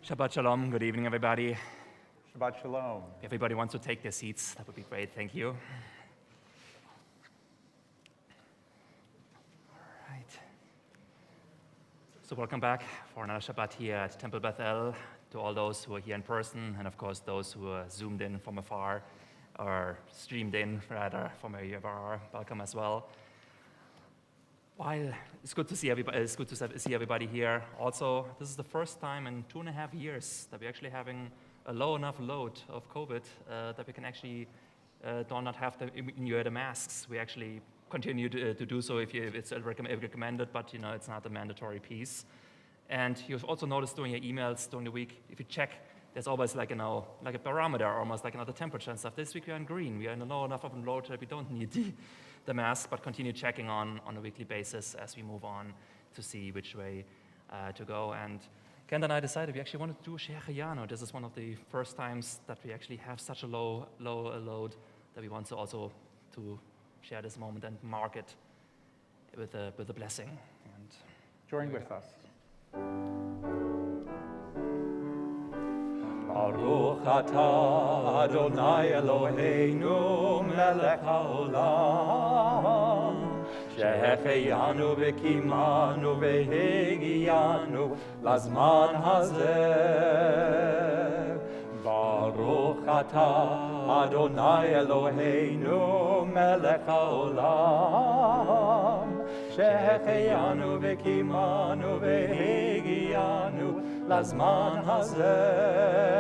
Shabbat Shalom. Good evening, everybody. Shabbat Shalom. If everybody wants to take their seats, that would be great. Thank you. All right. So welcome back for another Shabbat here at Temple Beth to all those who are here in person, and of course those who are zoomed in from afar or streamed in rather from wherever you are. Welcome as well. While it's good to see everybody here. Also, this is the first time in 2.5 years that we're actually having a low enough load of COVID that we can actually do not have to wear the masks. We actually continue to do so if it's recommended, but it's not a mandatory piece. And you've also noticed during your emails during the week, if you check, there's always like a barometer, almost like another temperature and stuff. This week we're in green. We are in a low enough of a load that we don't need the mask, but continue checking on a weekly basis as we move on to see which way to go. And Kent and I decided we actually wanted to do Shehecheyanu. This is one of the first times that we actually have such a low load that we want to also to share this moment and mark it with a blessing. And join with us. Baruch atah Adonai Eloheinu melech haolam Shehecheyanu v'kimanu v'hegiyanu lazman hazeh Baruch atah Adonai Eloheinu melech haolam Shehecheyanu v'kimanu v'hegiyanu lazman hazeh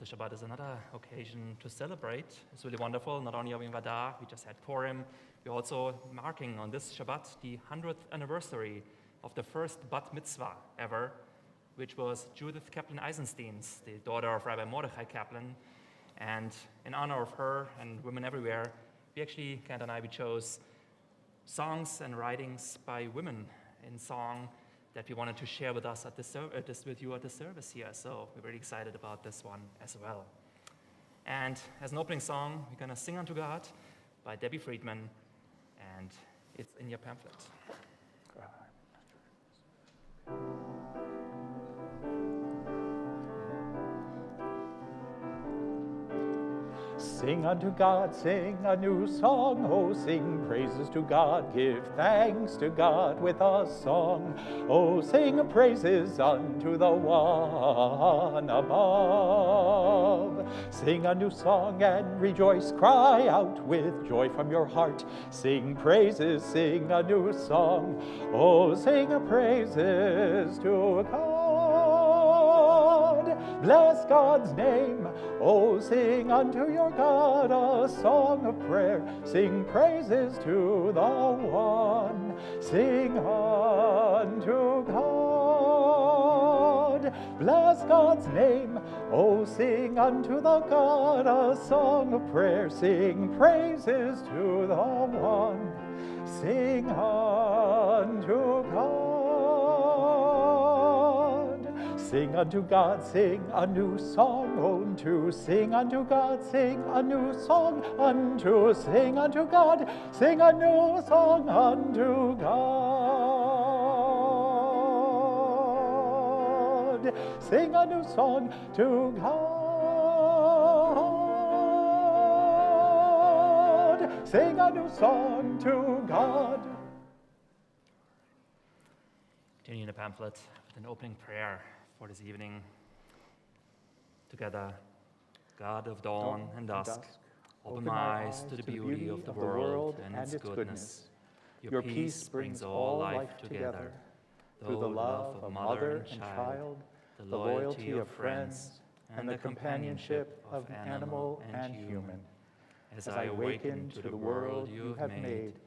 Shabbat is another occasion to celebrate. It's really wonderful. Not only are we in Vadar, we just had Purim. We're also marking on this Shabbat the 100th anniversary of the first bat mitzvah ever, which was Judith Kaplan Eisenstein's, the daughter of Rabbi Mordechai Kaplan. And in honor of her and women everywhere, Kent and I chose songs and writings by women in song that we wanted to share with us with you at the service here. So we're really excited about this one as well. And as an opening song, we're gonna Sing Unto God by Debbie Friedman, and it's in your pamphlet. Sing unto God, sing a new song, oh, sing praises to God, give thanks to God with a song. Oh, sing praises unto the one above. Sing a new song and rejoice, cry out with joy from your heart. Sing praises, sing a new song, oh, sing praises to God. Bless God's name, oh, sing unto your God a song of prayer. Sing praises to the one. Sing unto God. Bless God's name, oh, sing unto the God a song of prayer. Sing praises to the one. Sing unto God. Sing unto God, sing a new song, unto sing unto God, sing a new song, unto sing unto God, sing a new song unto God. Sing a new song to God. Sing a new song to God. Continuing the pamphlet with an opening prayer for this evening. Together, God of dawn and dusk, open my eyes to the beauty of the world and its goodness. Your peace brings all life together, through the love of mother and child, the loyalty of friends, and the companionship of animal and human. As I awaken to the world you have made,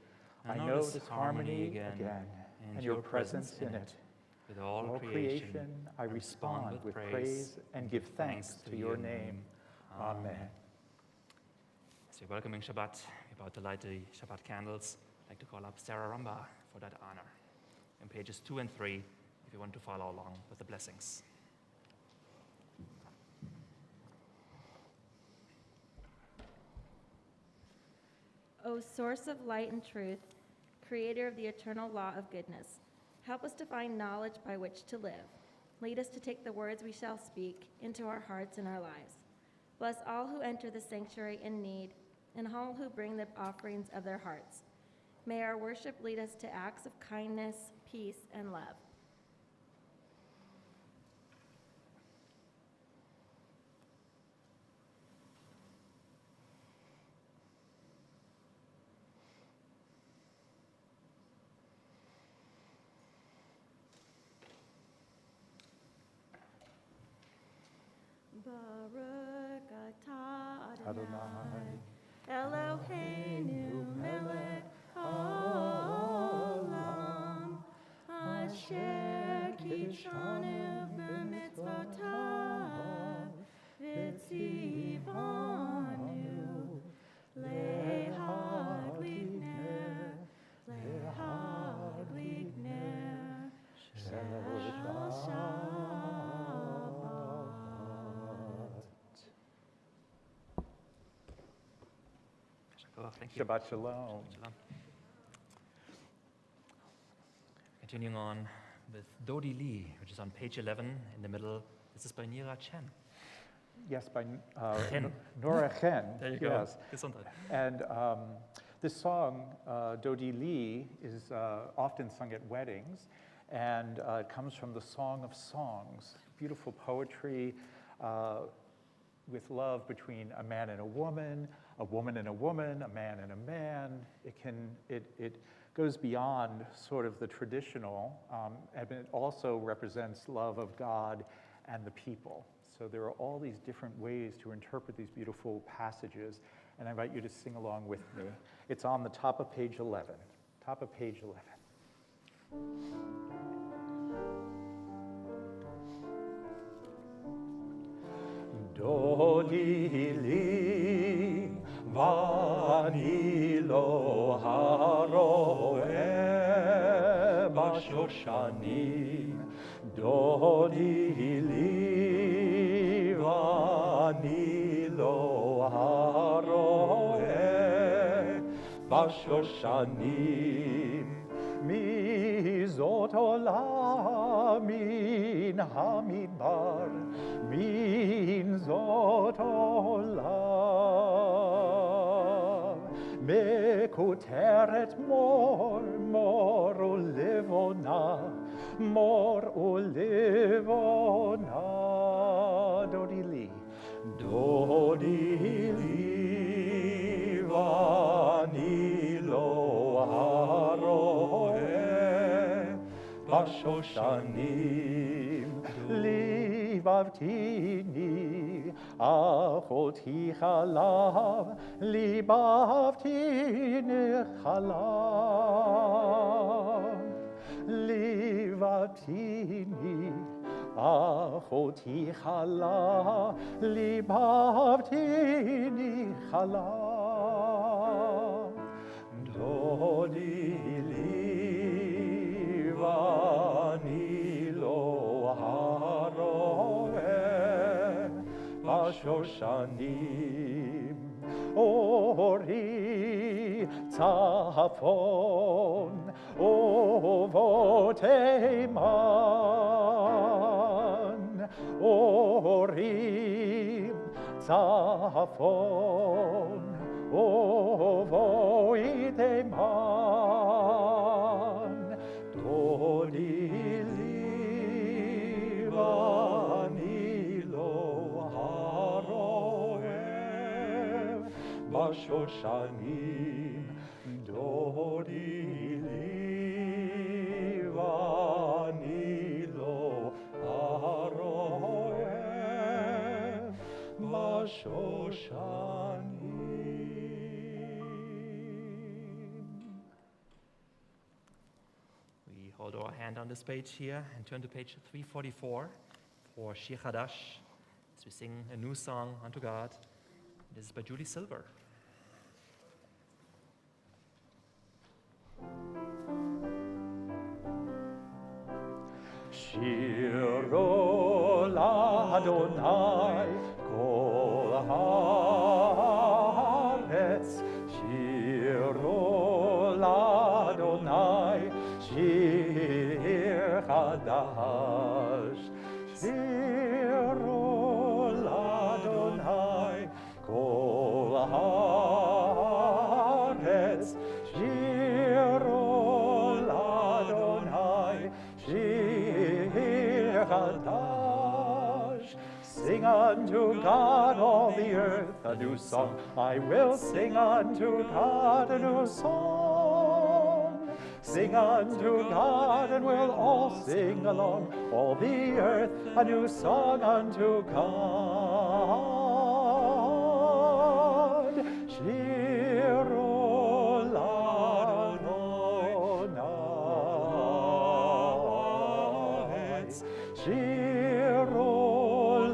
I notice harmony again, and your presence in it. With all creation, I respond with praise and give thanks to your name. Amen. As we're welcoming Shabbat, we're about to light the Shabbat candles. I'd like to call up Sarah Rumba for that honor. In pages 2 and 3, if you want to follow along with the blessings. O source of light and truth, creator of the eternal law of goodness, help us to find knowledge by which to live. Lead us to take the words we shall speak into our hearts and our lives. Bless all who enter the sanctuary in need, and all who bring the offerings of their hearts. May our worship lead us to acts of kindness, peace, and love. Baruch atah Adonai, Eloheinu melech haolam, asher kitshanu b'mitzvotav, v'tzivanu lehadlik ner shel Shabbat. Oh, thank you. Shabbat Shalom. Shalom. Continuing on with Dodi Lee, which is on page 11 in the middle. This is by Nira Chen. Yes, by Chen. Nora Chen. There you go. Yes. Gesundheit. And this song, Dodi Lee, is often sung at weddings, and it comes from the Song of Songs, beautiful poetry with love between a man and a woman and a woman, a man and a man. It goes beyond sort of the traditional, and it also represents love of God and the people. So there are all these different ways to interpret these beautiful passages, and I invite you to sing along with me. It's on the top of page 11. Top of page 11. Dodi li vani lo haroe bashoshanim. Dodi li vani lo haroe bashoshanim. Mizot olamin hamidbar, min zot olam. Mekuteret mor ulivona, mor ulivona. Dodi li vani lo haroe bashoshanim. Libavtini achoti chalav, libavtini chalav. Libavtini achoti chalav, libavtini chalav. Dodi li vani lo haroe bashoshanim. Ori tzafon ovoteman. Ori tzafon ovoteman. Dodi li vani lo haroe bashoshanim. Dodi li vani lo haroe bashoshanim. We hold our hand on this page here and turn to page 344 for Shir Chadash as we sing a new song unto God. This is by Julie Silver. Shiru l'Adonai kol haaretz. Shiru l'Adonai shir chadash. Shiru l'Adonai kol haaretz. Shiru l'Adonai shir chadash. Sing unto God all the earth a new song. I will sing unto God a new song. Sing unto God and we'll all sing along. All the earth a new song unto God. Shiru l'Adonai. Shiru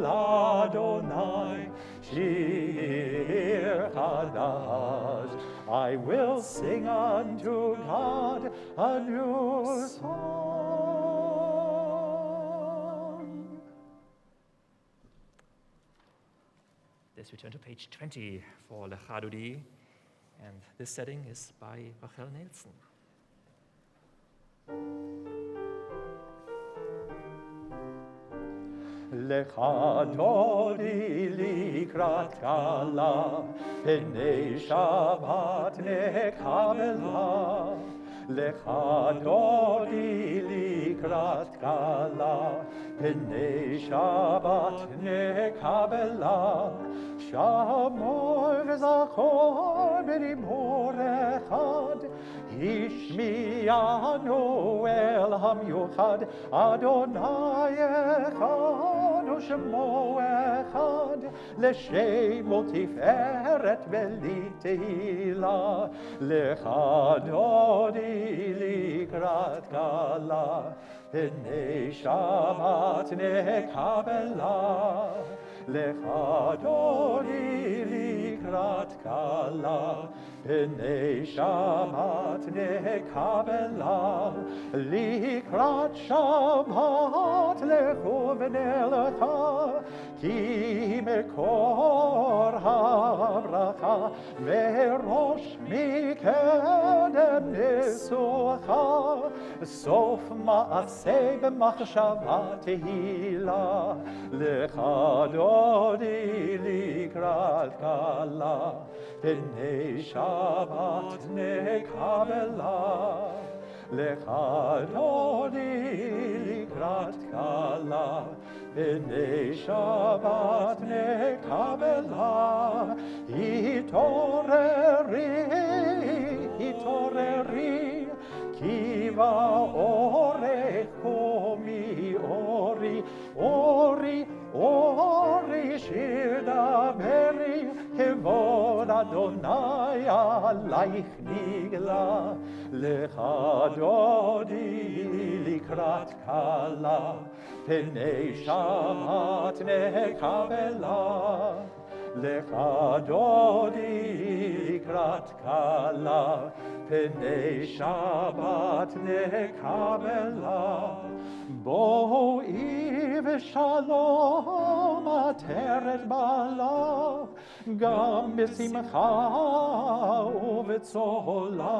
l'Adonai. Shir chadash. I will sing unto God a new song. Let's return to page 20 for Lecha Dodi, and this setting is by Rachel Nelson. Lecha Dodi likrat kala, Pnei Shabbat nekabela. Lecha Dodi likrat kala, Pnei Shabbat nekabela. Shamor v'zachor b'dibur echad, Ishmi'anu el hamiuchad, Adonai echad u'shemo echad, L'shemo tiferet v'litehila. Lecha Dodi likrat kala, Pnei Shabbat nekabela. Lecha Dodi likrat kala, Pnei Shabbat nekabela. Likrat Shabbat lechu v'nelecha, Ki mekor habracha, Ve'rosh mikedem nesucha, Sof ma'aseh b'machshava tehila. Lecha Dodi likrat kala, Pnei Shabbat nekabela. Lecha Dodi likrat kala, Pnei Shabbat nekabela. Hitoreri, Kiva orecho mi ori, ori shidaberi, Kevod Adonai alaich nigla. Lecha Dodi likrat kala, Pnei Shabbat nekabela. Lecha Dodi likrat kala, Pnei Shabbat nekabela. Bo'ii v'shalom ateret bala, Gam b'simcha u'v'tzola,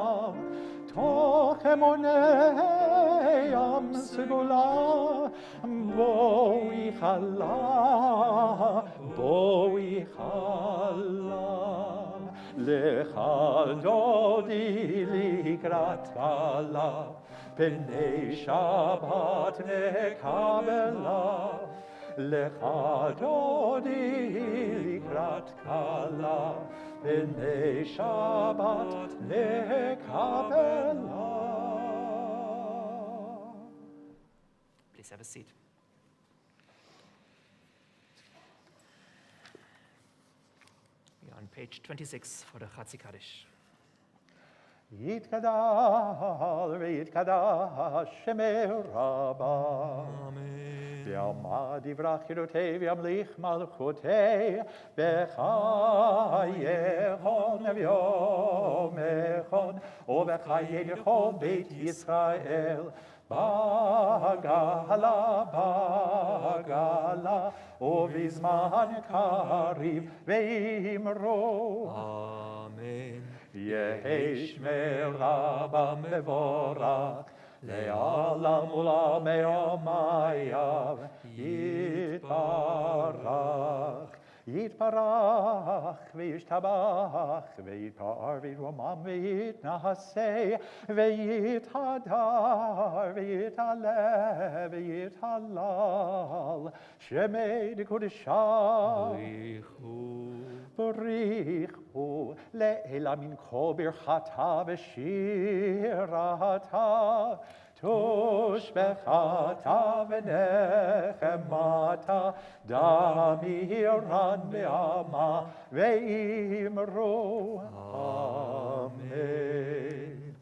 Toch emonei am segula. Bo'ii chala. Lecha Dodi likrat kala, Pnei Shabbat nekabela. Lecha Dodi likrat kala, Pnei Shabbat nekabela. Please have a seat. We are on page 26 for the Chatzi Kaddish. Yitkadal v'yitkadash Shemei Rabbah. Amen. V'yamad yivrach yidotei v'yamlich malchutei b'chayechon v'yomechon u'b'chayecho Beit Yisrael Bagala, Bagala, Ovizman Kariv Veimro. Amen. Yehesh meraba mevorach, le'alam ulam me'omayav, yitbarach. Yitbarach, v'yishtabach, v'yitpar v'yiromam, v'yitnaseh, v'yithadar, v'yitalev, v'yithalal, shemei dekudeshah. Barichu le'ela min kol birchata v'shirata, tushbechata v'nechemata, damiran ve'ama ve'imro. Amen.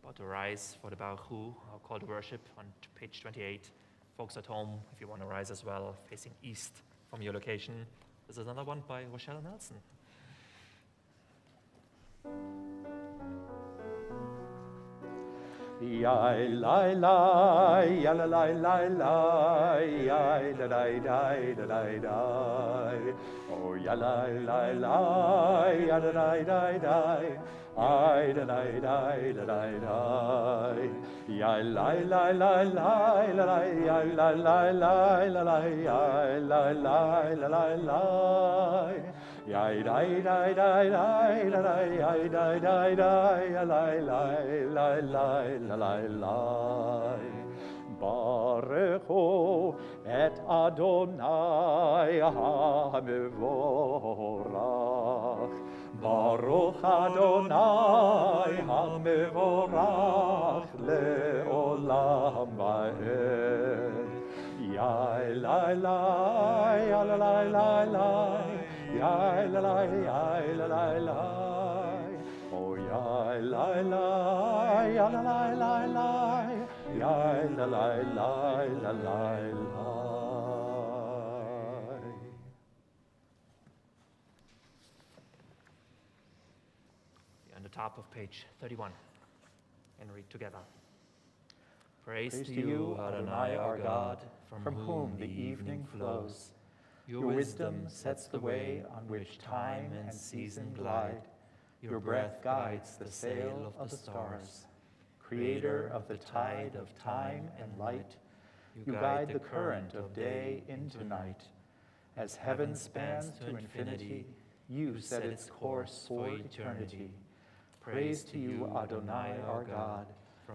About to rise for the Baruch Hu, our call to worship on page 28. Folks at home, if you want to rise as well, facing east from your location. This is another one by Rochelle Nelson. Yai lai lai, ya la lai lai lai, yai da dai dai da dai dai. Oh ya lai lai lai, ya da dai dai dai. I da dai dai da dai dai. Yai lai lai lai lai la lai, yai lai lai lai la lai, yai lai lai la lai lai. Yai dai dai dai dai la lai, yai dai dai dai lai lai lai lai la lai lai. Baruchu et Adonai hamevorach. Baruch Adonai hamevorach leolam va'ed. Yai lai lai, ya la lai lai lai. Yai la lai, yai la lai lai. Oh yai lai lai, ya la lai lai lai. Yai la lai lai la lai lai. On the top of page 31, and read together. Praise Praise to you, Adonai, our God, from whom the evening flows. Your wisdom sets the way on which time and season glide. Your breath guides the sail of the stars. Creator of the tide of time and light, you guide the current of day into night. As heaven spans to infinity, you set its course for eternity. Praise to you, Adonai, our God,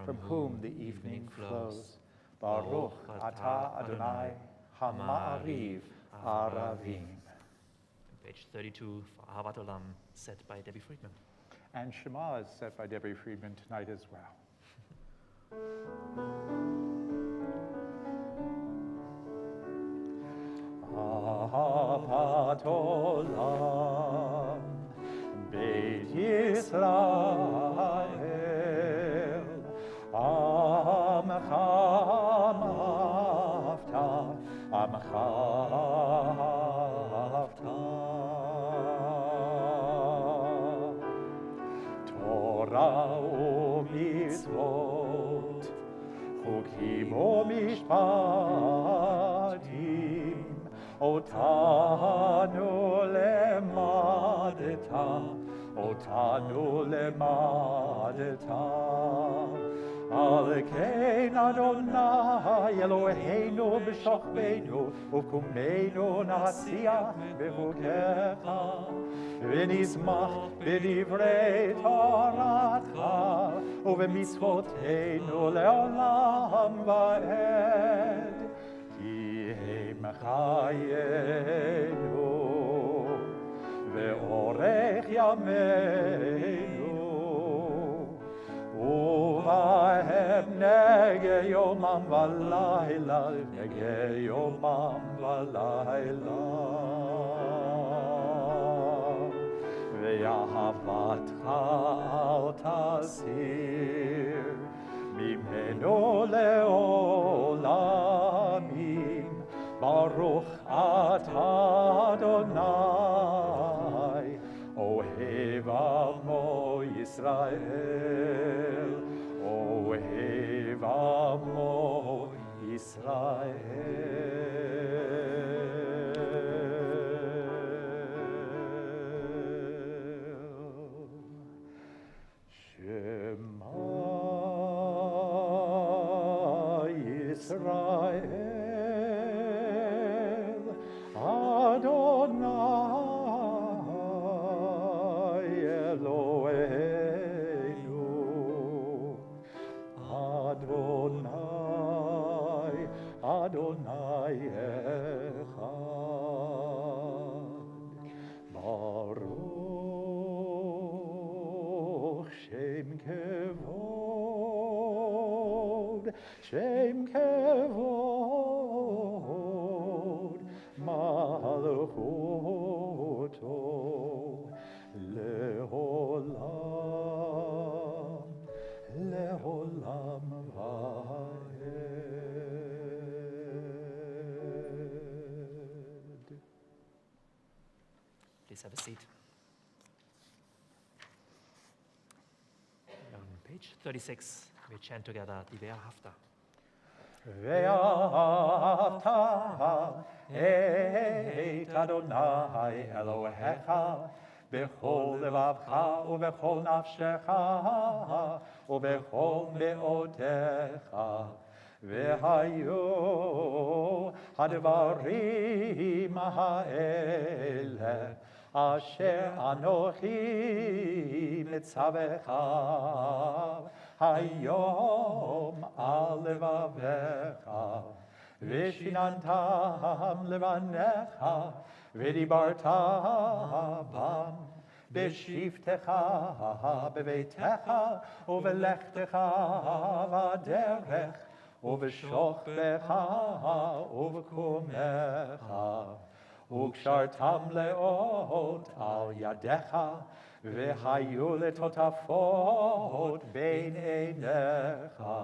from whom the evening flows. Baruch atah Adonai ha'ma'ariv aravim. Page 32 for Ahavat Olam, set by Debbie Friedman. And Shema is set by Debbie Friedman tonight as well. Ahavat Olam, Beit Yisrael, Amcha mafta, Amcha mafta. Torah u'mitzvot, chukim u'mishpatim, otanu lemadeta, otanu lemadeta. Al kein Adonai Eloheinu b'shochbeinu, u'kumenu nasiya b'vukecha, v'nizmach b'divrei Toratcha, u'v'mitzvoteinu le'olam va'ed. Ki hem chayenu, ve'orech yameinu, uvahem nege yomam v'layla, nege yomam v'layla. Ve'ahavatcha al tasir, mimenu le'olamim, Baruch atah Adonai, Ohev Amo Yisrael, Ohev Amo Adonai Echad. Baruch Shem Kevod, Shem Kevod, Malchuto Leolam, Leolam Vaed. Please have a seat. On page 36, we chant together the Ve'ahavta. Ve'ahavta et Adonai Elohecha b'chol levavcha u'b'chol nafshecha u'b'chol me'odecha ve'hayu hadvarim ha'ele asher anochi mitzavecha hayom al levavecha v'shinantam levanecha v'dibarta bam b'shivtecha b'veitecha u'v'lechtecha v'aderech u'v'shokbecha u'v'kumecha u'kshartam leot al yadecha v'hayu letotafot bein einecha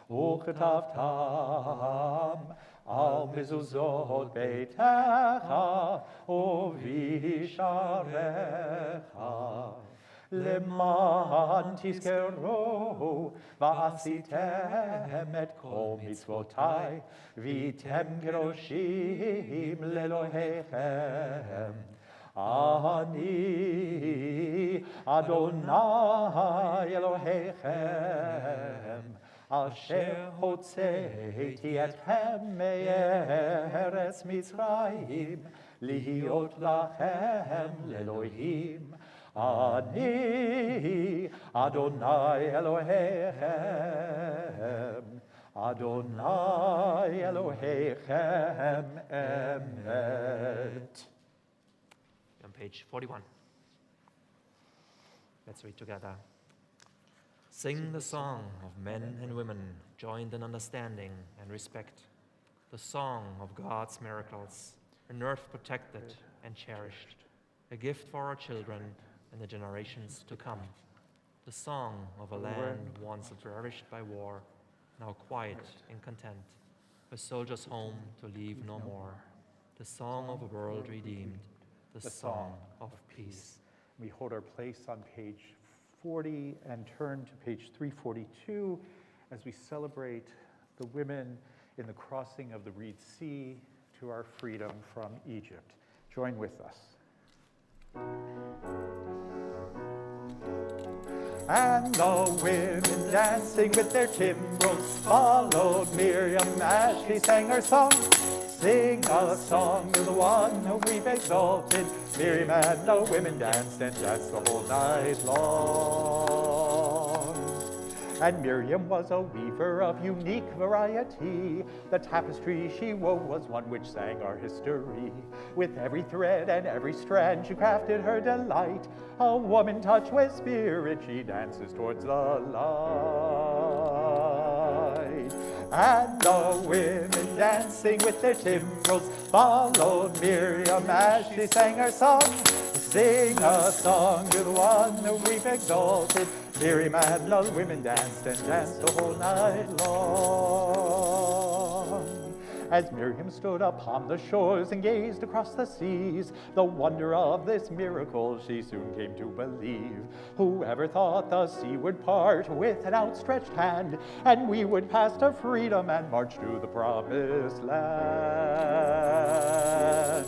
u'ketavtam al mezuzot beitecha u'visharecha leman tizkeru va'asitem et kol mitzvotai v'item kedoshim lelohechem Ani Adonai Elohechem Asher hotzeiti etchem me'eretz Mitzrayim Lihiot lachem le'Elohim Ani Adonai Elohechem Adonai Elohechem emet. On page 41. Let's read together. Sing the song of men and women joined in understanding and respect, the song of God's miracles, an earth protected and cherished, a gift for our children and the generations to come, the song of a land once ravished by war, now quiet and content, a soldier's home to leave no more, the song of a world redeemed, the song of peace. We hold our place on page 40 and turn to page 342 as we celebrate the women in the crossing of the Reed Sea to our freedom from Egypt. Join with us. And the women dancing with their timbrels followed Miriam as she sang her song. Sing a song to the one whom we've exalted. Miriam and the women danced and danced the whole night long. And Miriam was a weaver of unique variety. The tapestry she wove was one which sang our history. With every thread and every strand she crafted her delight. A woman touched with spirit, she dances towards the light. And the women dancing with their timbrels followed Miriam as she sang her song. Sing a song to the one whom we've exalted. Miriam and the women danced and danced the whole night long. As Miriam stood upon the shores and gazed across the seas, the wonder of this miracle she soon came to believe. Whoever thought the sea would part with an outstretched hand, and we would pass to freedom and march to the promised land?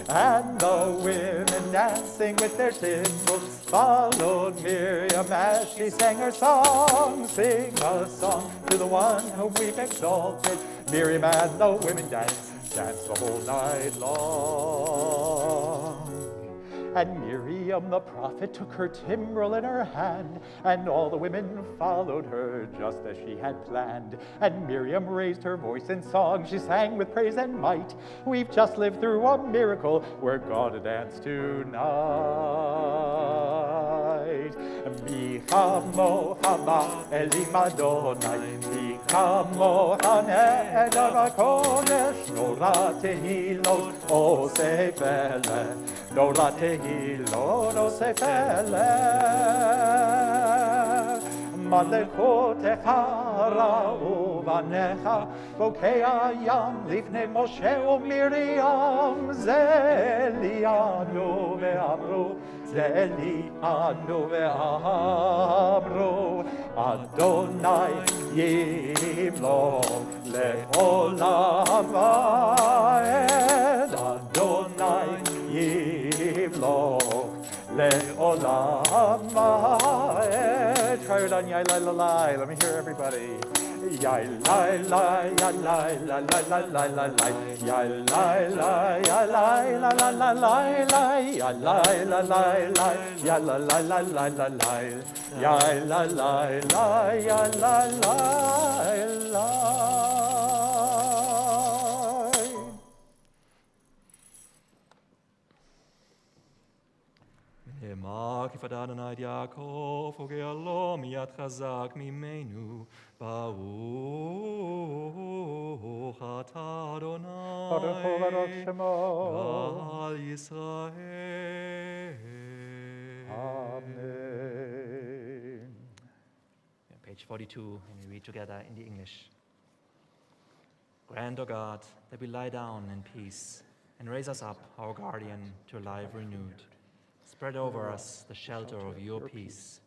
And the women dancing with their timbrels followed Miriam as she sang her song. Sing a song to the one whom we've exalted. Miriam and the women danced the whole night long. And Miriam the prophet took her timbrel in her hand, and all the women followed her just as she had planned. And Miriam raised her voice in song, she sang with praise and might. We've just lived through a miracle, we're gonna dance tonight. Mi chamo haba elim Adonai, mi chamo haneh el kodesh, nora tehilot oseh peleh, nora tehilot oseh peleh. Malechotecha ra'u banecha, bokei hayam lifnei Moshe uMiriam, zelianu ve'amru, zelianu ve'amru, Adonai yimlok le'olam va'ed, Adonai yimlok le'olam va'ed. Try it on yai lai la lai. Let me hear everybody. Yai lai lai, yai lai la la la la la la. Yai lai lai, yai lai la la la la la. Yai lai la lai lai, yai la la la la la la. Yai la lai lai, yai la lai lai. Kifad Adonai Yaakov, Ogealo miyad chazak mimenu, Baruch atah Adonai, Baruch Shemo. Gal Yisrael. Amen. Page 42, and we read together in the English. Grant, O God, that we lie down in peace, and raise us up, our guardian, to life renewed. Spread over us the shelter of your peace.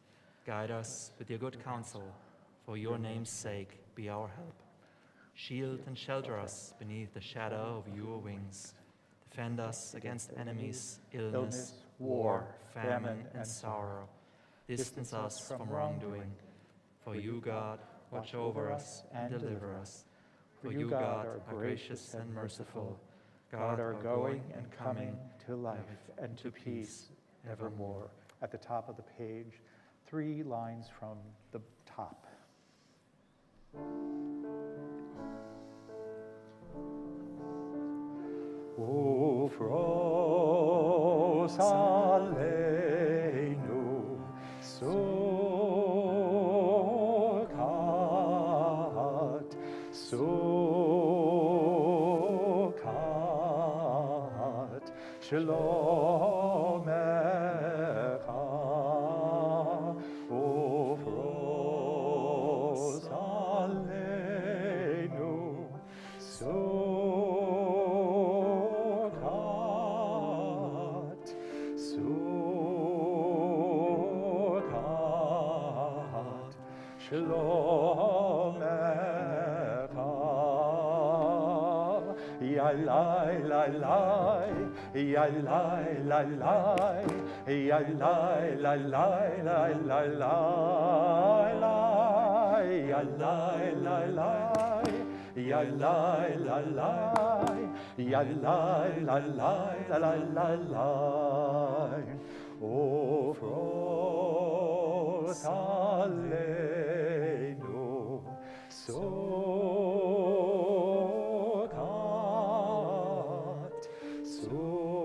Guide us with your good counsel. For your name's sake, be our help. Shield and shelter us beneath the shadow of your wings. Defend us against enemies, illness, war, famine, and sorrow. Distance us from wrongdoing. For you, God, watch over us and deliver us. For you, God, are gracious and merciful. God, our going and coming to life and to peace evermore. At the top of the page, 3 lines from the top. Ufros aleinu sukat, sukat, shalom echa, ufros aleinu sukat, sukat, shalom echa. Yai lai lai lai, yai lai lai lai, yai lai lai lai lai lai lai, yai lai lai lai, yai lai lai lai, yai lai lai lai lai lai lai. Ufros aleinu sukat, sukat,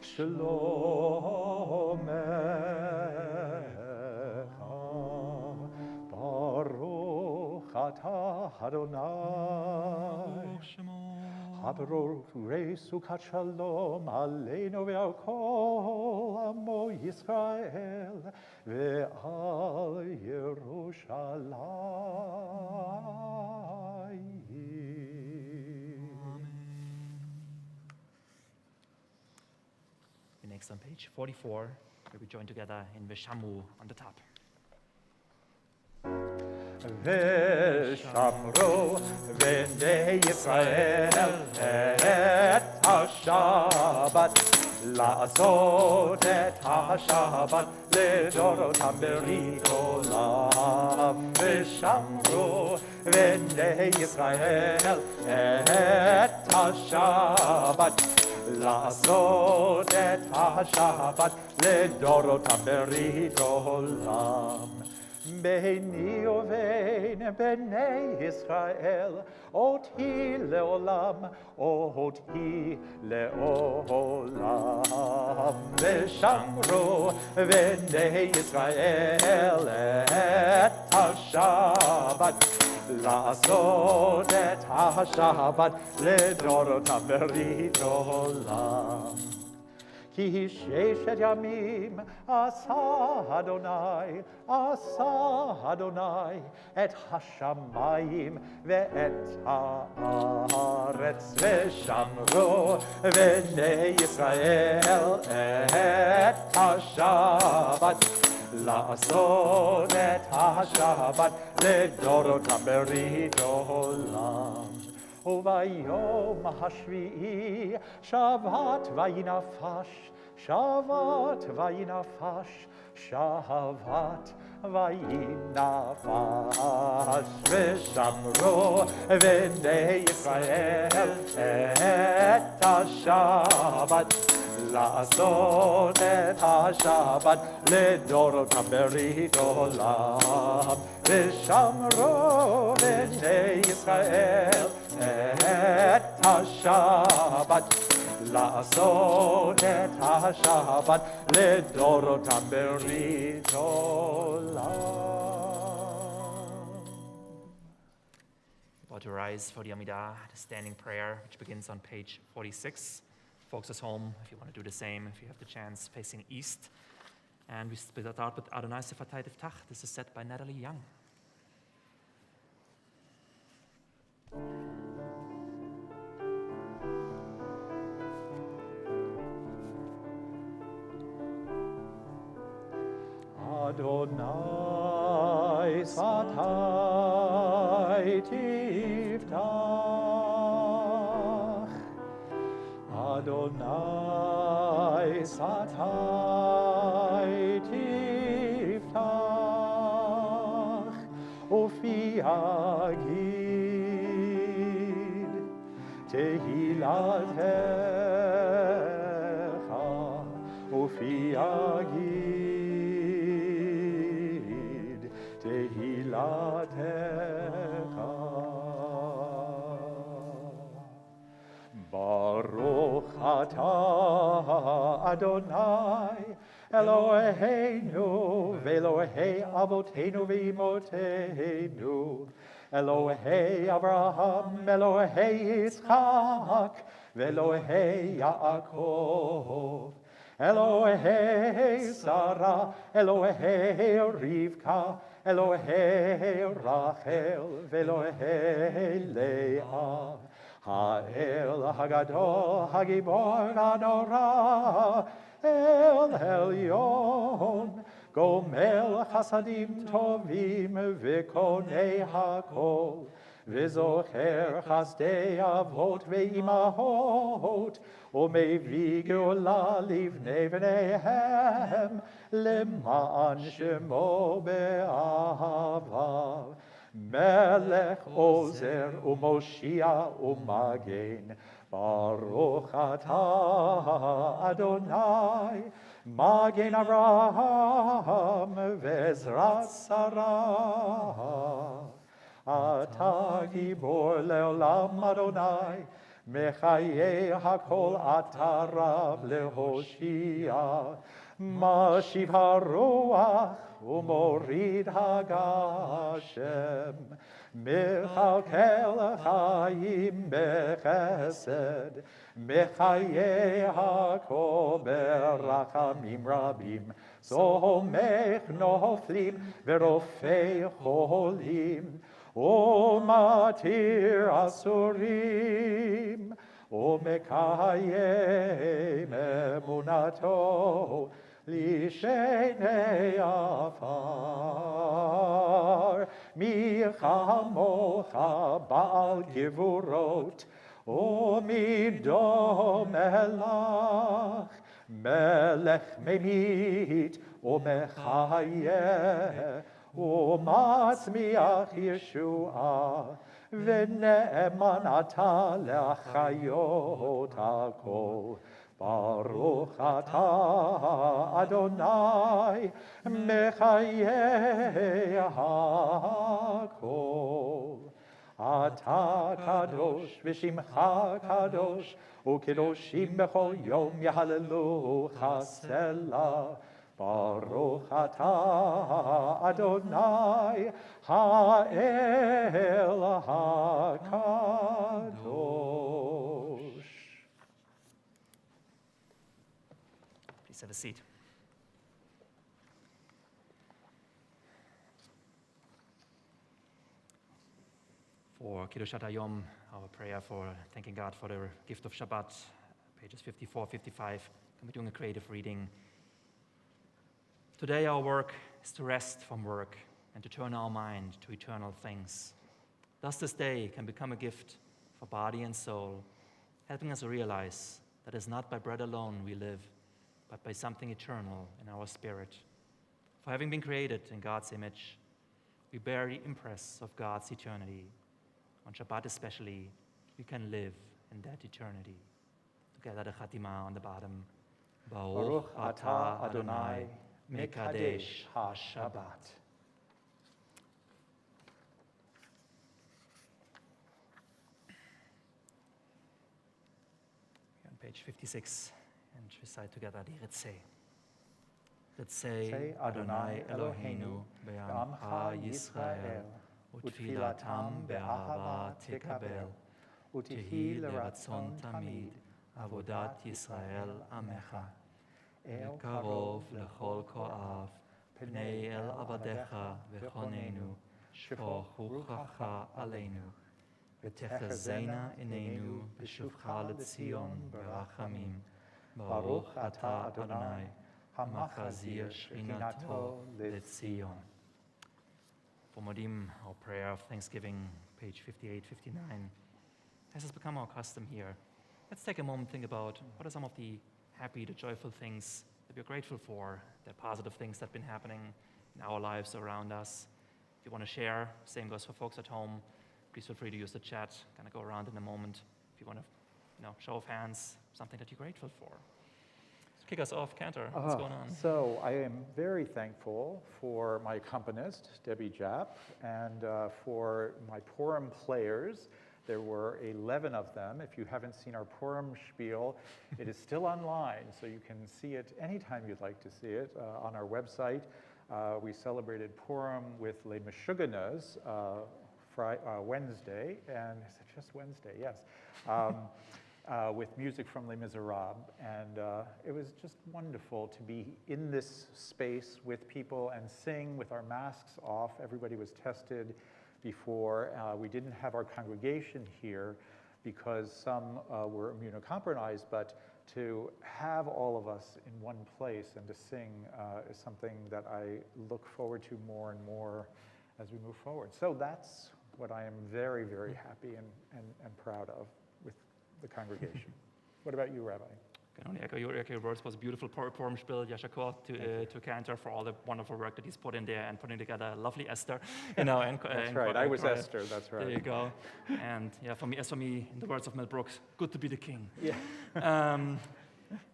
shalom echa. Baruch atah Adonai, Baruch sukat shalom aleinu ve'al kol amo Yisrael ve'al Yerushalayim. Next on page 44, we join together in Veshamu on the top. Veshamru v'nei Yisrael et ha-Shabbat לעשות את השבת לדורותם ברית עולם, ושמרו בני ישראל את השבת. לעשות את השבת לדורותם ברית עולם. ביני ובין בני ישראל, אותי לעולם, אותי לעולם. ושמרו בני ישראל את השבת, לעשות את השבת לדורותם ברית עולם. כי ששת ימים עשה אדוני את השמיים ואת הארץ, ושמרו בני ישראל את השבת, לעשות את השבת לדורותם ברית עולם. וביום השביעי שבת וינפש, שבת וינפש, שבת וינפש. ושמרו בני ישראל את השבת, לעשות את השבת לדורותם ברית עולם. ושמרו בני ישראל את השבת, לעשות את השבת לדורותם ברית עולם. About to rise for the Amidah, the standing prayer, which begins on page 46. Folks at home, if you want to do the same, if you have the chance, facing east. And we start with Adonai Sefatay Tiftach. This is set by Natalie Young. Adonai Satay Tiftach, Adonai Satay Tiftach, Ufi Agid Tehilatecha, Ufi Agid Tehilatecha. Baruch atah Adonai Eloheinu ve'Elohei avoteinu ve'imoteinu, Elohei Abraham, Elohei Yitzchak, ve'Elohei Yaakov, Elohei Sarah, Elohei Rivka, Elohei Rachel, ve'Elohei Leah, Ha'el Hagadol, Hagibor Hanora, El Elyon, Gomel Chasadim Tovim, V'konei Hakol, V'zocher Chasdei Avot Ve'imahot, U'mevi Geula Livnei V'neihem, Le'ma'an Shemo Be'avav. Melech Ozer u'Moshia u'Magen, Baruch atah Adonai, Magen Avraham ve'Ezrat Sarah. Atah Gibor le'olam Adonai, Mechayeh hakol atah Rav le'Hoshia, Mashiv haruach u'morid hagashem, Mechalkel chayim bechesed, Mechayeh hakol berachamim rabim, Somech noflim ve'rofei cholim, U'matir asurim, U'mekayem emunato, Lishenei afar, mi chamocha ba'al givurot, u'midom elach, מלך ממית ומחיה ומצמיח ישועה ונאמן אתה להחיות הכל. ברוך אתה אדוני מחיי הכל. אתה קדוש ושמך קדוש וקדושים בכל יום יהללוך סלה. ברוך אתה אדוני האל הקדוש. Please have a seat. For Kiddushat Hayom, our prayer for thanking God for the gift of Shabbat, pages 54, 55, and we're doing a creative reading. Today our work is to rest from work and to turn our mind to eternal things. Thus this day can become a gift for body and soul, helping us realize that it's not by bread alone we live, but by something eternal in our spirit. For having been created in God's image, we bear the impress of God's eternity. On Shabbat especially, we can live in that eternity. Together the Chatima on the bottom. Baruch atah Adonai mekadesh ha-Shabbat. On page 56, and recite together the Ritzei. Ritzei Adonai Eloheinu be'amcha Yisrael, utfilatam be'ahava tekabel, utehi leratzon tamid, avodat Yisrael amecha. Karov lechol ko'av, pnei el avadecha v'chonenu, shpoch ruchacha aleinu, v'techazena inenu b'shuvcha l'tzion b'rachamim, baruch atah Adonai, hamachazir shchinato l'tzion. For Modim, our prayer of thanksgiving, page 58, 59, as has become our custom here, let's take a moment to think about what are some of the happy, the joyful things that we're grateful for, the positive things that have been happening in our lives around us. If you want to share, same goes for folks at home. Please feel free to use the chat. Kind of go around in a moment. If you want to, show of hands, something that you're grateful for. So kick us off, Cantor. What's going on? So I am very thankful for my accompanist, Debbie Japp, and for my Purim players. There were 11 of them. If you haven't seen our Purim spiel, it is still online, so you can see it anytime you'd like to see it on our website. We celebrated Purim with Les Meshuganas Wednesday, and is it just Wednesday? Yes. With music from Les Miserables, and it was just wonderful to be in this space with people and sing with our masks off. Everybody was tested before. We didn't have our congregation here because some were immunocompromised, but to have all of us in one place and to sing is something that I look forward to more and more as we move forward. So that's what I am very, very happy and proud of with the congregation. What about you, Rabbi? I can only echo your words. It was a beautiful Purim spiel. Yashakor to Cantor for all the wonderful work that he's put in there and putting together a lovely Esther. That's right. I was Esther. That's right. There you go. And yeah, for me, in the words of Mel Brooks, good to be the king. Yeah.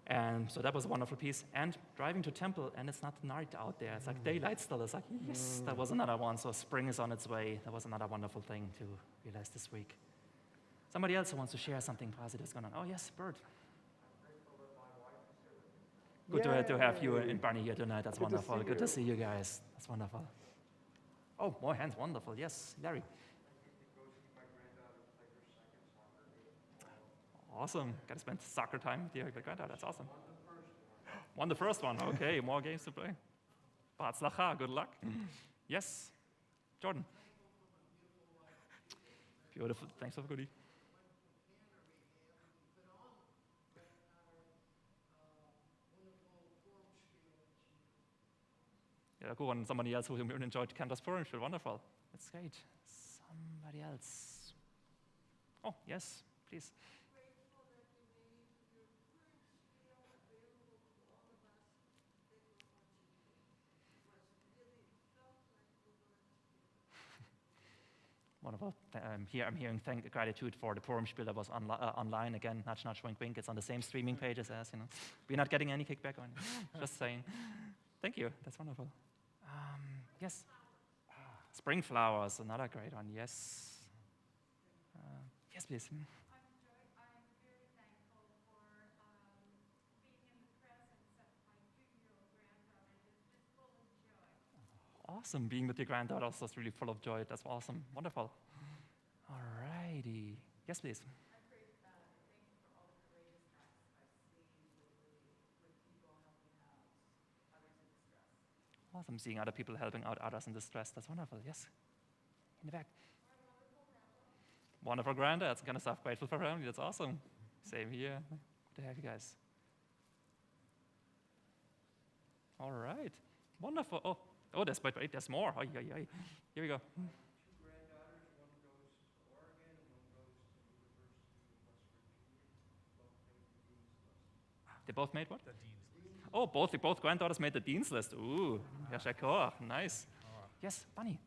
And so that was a wonderful piece. And driving to Temple, and it's not night out there. It's like daylight still. It's like, yes, that was another one. So spring is on its way. That was another wonderful thing to realize this week. Somebody else who wants to share something positive is going on. Oh, yes, Bert. Good to have you and Barney here tonight. That's wonderful. Good to see you guys. That's wonderful. Oh, more hands. Wonderful. Yes, Larry. Awesome. Got to spend soccer time with your granddad. That's awesome. Won the first one. Okay, more games to play. Batzlacha. Good luck. Yes, Jordan. Beautiful. Thanks for the goodie. Yeah, cool. And somebody else who enjoyed Cantor's Purim spiel. Wonderful. That's great. Somebody else. Oh, yes, please. Wonderful. I'm hearing gratitude for the Purim spiel that was online. Again, nudge, nudge, wink, wink. It's on the same streaming pages as, We're not getting any kickback on it. Just saying. Thank you. That's wonderful. Yes. Spring flowers, another great one. Yes. Yes, please. I'm very thankful for being in the presence of my 2-year-old granddaughter who's just full of joy. Awesome. Being with your granddaughter is just really full of joy. That's awesome. Wonderful. All righty. Yes, please. I'm great. Thank you for all the courageous acts I've seen with people helping out others in distress. Awesome. Seeing other people helping out others in distress. That's wonderful. Yes. In the back. Wonderful granddads, kind of stuff. Grateful for family. That's awesome. Same here. Good to have you guys. All right. Wonderful. Oh, there's more. Here we go. 2 granddaughters, one goes to Oregon, and one goes to the University of West Virginia. Both made the Dean's List. They both made what? The Dean's List. Oh, both granddaughters made the Dean's List. Ooh, yeah, d'accord. Nice. Yes, Bunny.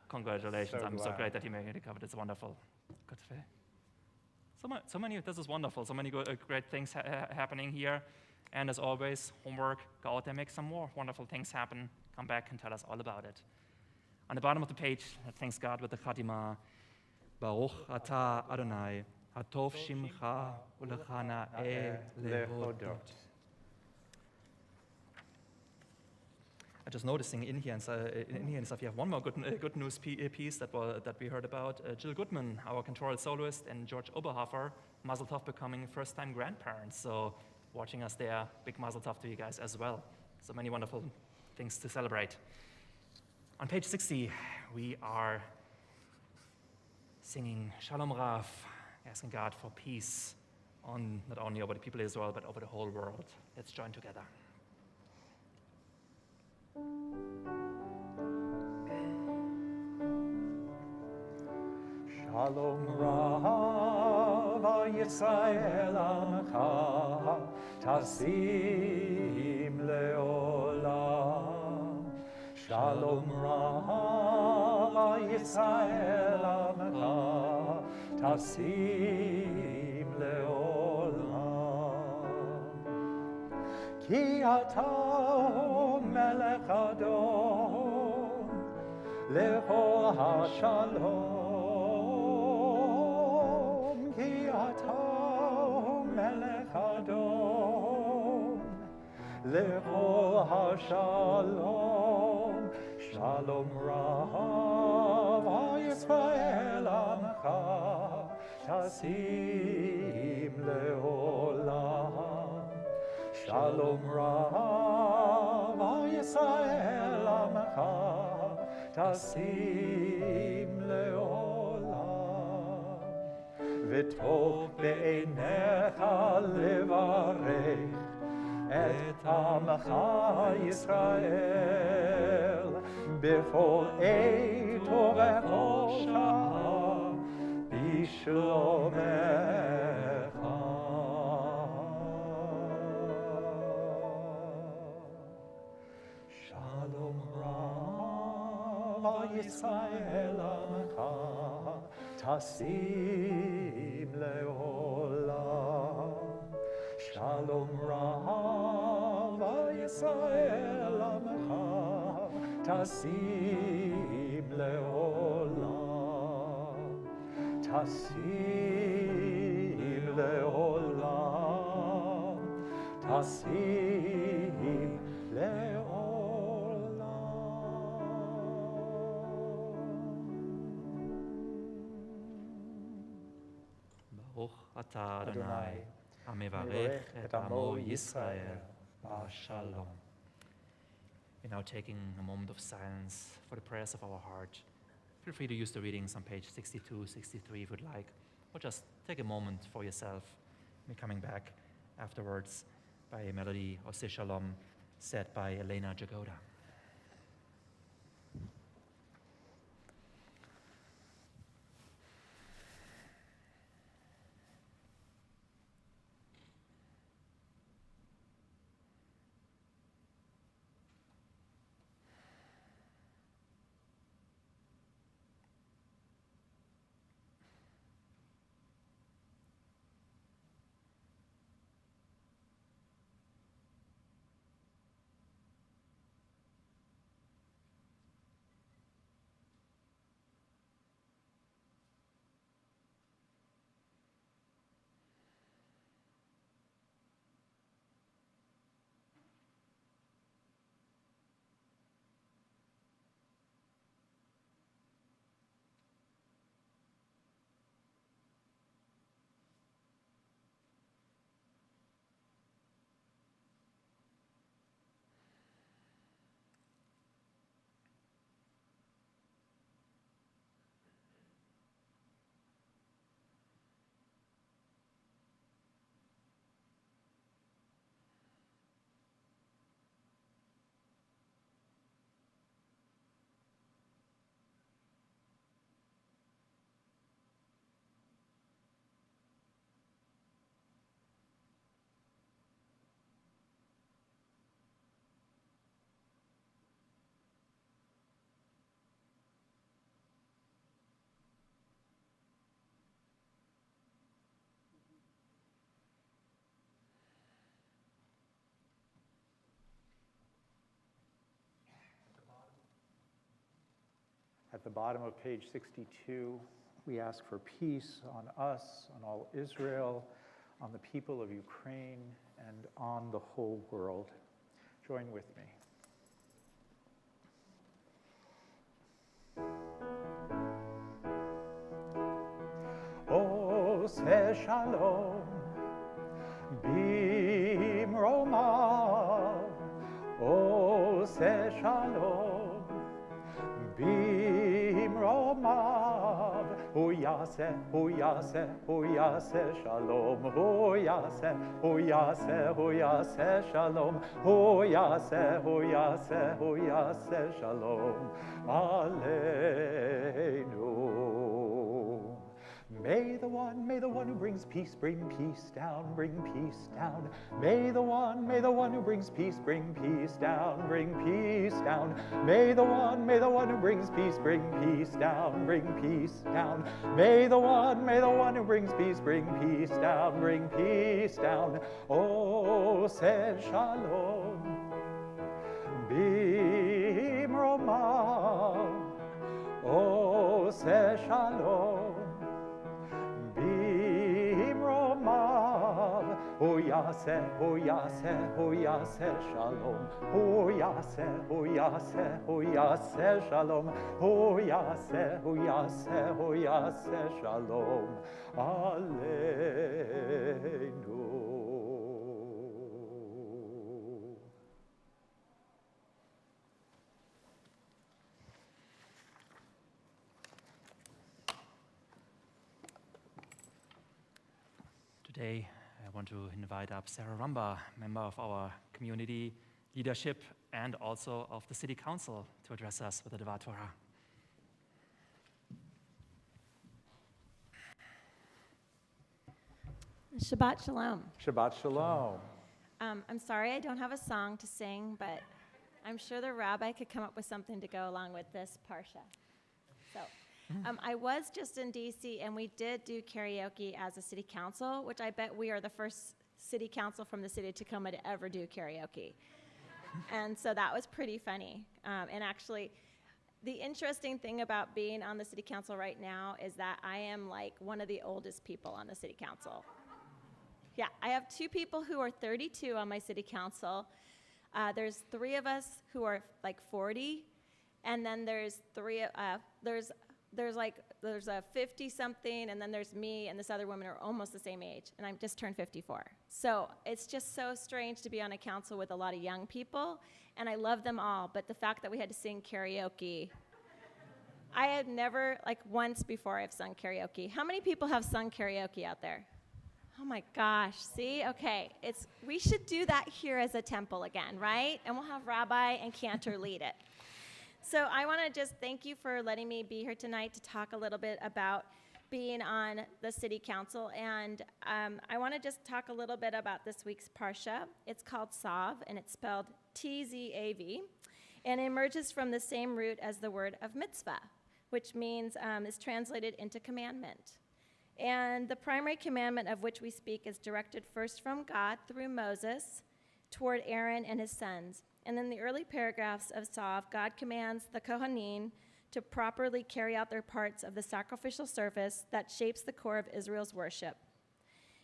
Congratulations. So I'm so glad. glad that you made it covered. It's wonderful. Good. So many, this is wonderful. So many good, great things happening here. And as always, homework, go out there, make some more wonderful things happen. Come back and tell us all about it. On the bottom of the page, thanks God with the Chatima. Baruch atah Adonai, hatov shimcha ulechana lehodot. I'm just noticing in here and stuff, you have one more good news piece that we heard about. Jill Goodman, our cantoral soloist, and George Oberhofer, Mazel Tov, becoming first-time grandparents. So watching us there, big Mazel Tov to you guys as well. So many wonderful things to celebrate. On page 60, we are singing Shalom Rav, asking God for peace on not only over the people of Israel, but over the whole world. Let's join together. Shalom Rav Yisrael Amcha Tasim Leolam. Shalom Rav Yisrael Amcha Tasim Leolam. Ki ata Melech Adon Lecho HaShalom. Ki ata Melech Adon Lecho HaShalom. Shalom Rav Yisrael Amcha Tasim Leolam. Shalom Rav Yisrael Amcha Tasim Leolam. V'tov be'einecha levarech et Amcha Yisrael b'chol eit u'b'chol sha'ah b'shlomecha. Shalom Rav Yisrael Amcha Tasim Leolam. Shalom Rav Yisrael Amcha Tasim Leolam. Tasim Leolam. Tasim Leolam. Baruch atah Adonai, hamevarech et amo Yisrael, Shalom. We're now taking a moment of silence for the prayers of our heart. Feel free to use the readings on page 62, 63 if you'd like, or just take a moment for yourself. We're coming back afterwards by a melody of Say Shalom, said by Elena Jagoda. At the bottom of page 62, we ask for peace on us, on all Israel, on the people of Ukraine, and on the whole world. Join with me. Ose shalom bimromav, Ose shalom bimromav, Huyase, huyase, huyase shalom, huyase, huyase, huyase shalom, huyase, huyase, huyase shalom, aleinu. May the one who brings peace bring peace down, bring peace down. May the one who brings peace bring peace down, bring peace down. May the one who brings peace bring peace down, bring peace down. May the one who brings peace bring peace down, bring peace down. Oh, say shalom, bimromav. Oh, say shalom. Huyase, huyase, huyase shalom. Huyase, huyase, huyase shalom. Huyase, huyase, huyase shalom. Aleinu. Today, I want to invite up Sarah Rumba, member of our community leadership and also of the City Council, to address us with the Devar Torah. Shabbat Shalom. Shabbat Shalom. I'm sorry I don't have a song to sing, but I'm sure the rabbi could come up with something to go along with this parsha. So, I was just in D.C., and we did do karaoke as a city council, which I bet we are the first city council from the city of Tacoma to ever do karaoke. And so that was pretty funny. And actually, the interesting thing about being on the city council right now is that I am like one of the oldest people on the city council. Yeah, I have 2 people who are 32 on my city council. There's 3 of us who are like 40, and then there's a 50-something, and then there's me and this other woman who are almost the same age, and I've just turned 54. So it's just so strange to be on a council with a lot of young people, and I love them all, but the fact that we had to sing karaoke, I had never, like once before I've sung karaoke. How many people have sung karaoke out there? Oh my gosh, see? Okay, we should do that here as a temple again, right? And we'll have Rabbi and Cantor lead it. So I want to just thank you for letting me be here tonight to talk a little bit about being on the city council. And I want to just talk a little bit about this week's parsha. It's called Tzav, and it's spelled T-Z-A-V. And it emerges from the same root as the word of mitzvah, which means is translated into commandment. And the primary commandment of which we speak is directed first from God through Moses toward Aaron and his sons. And in the early paragraphs of Tzav, God commands the Kohanim to properly carry out their parts of the sacrificial service that shapes the core of Israel's worship.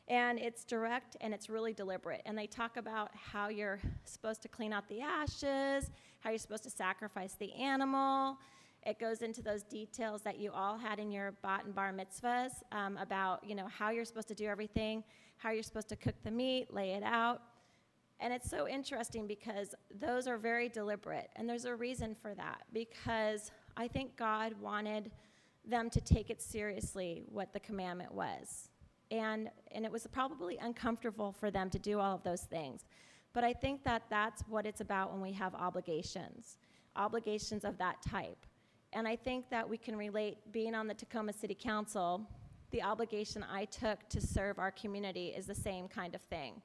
And it's direct and it's really deliberate. And they talk about how you're supposed to clean out the ashes, how you're supposed to sacrifice the animal. It goes into those details that you all had in your bat and bar mitzvahs about, how you're supposed to do everything, how you're supposed to cook the meat, lay it out. And it's so interesting because those are very deliberate, and there's a reason for that, because I think God wanted them to take it seriously, what the commandment was. And it was probably uncomfortable for them to do all of those things. But I think that that's what it's about when we have obligations of that type. And I think that we can relate, being on the Tacoma City Council, the obligation I took to serve our community is the same kind of thing.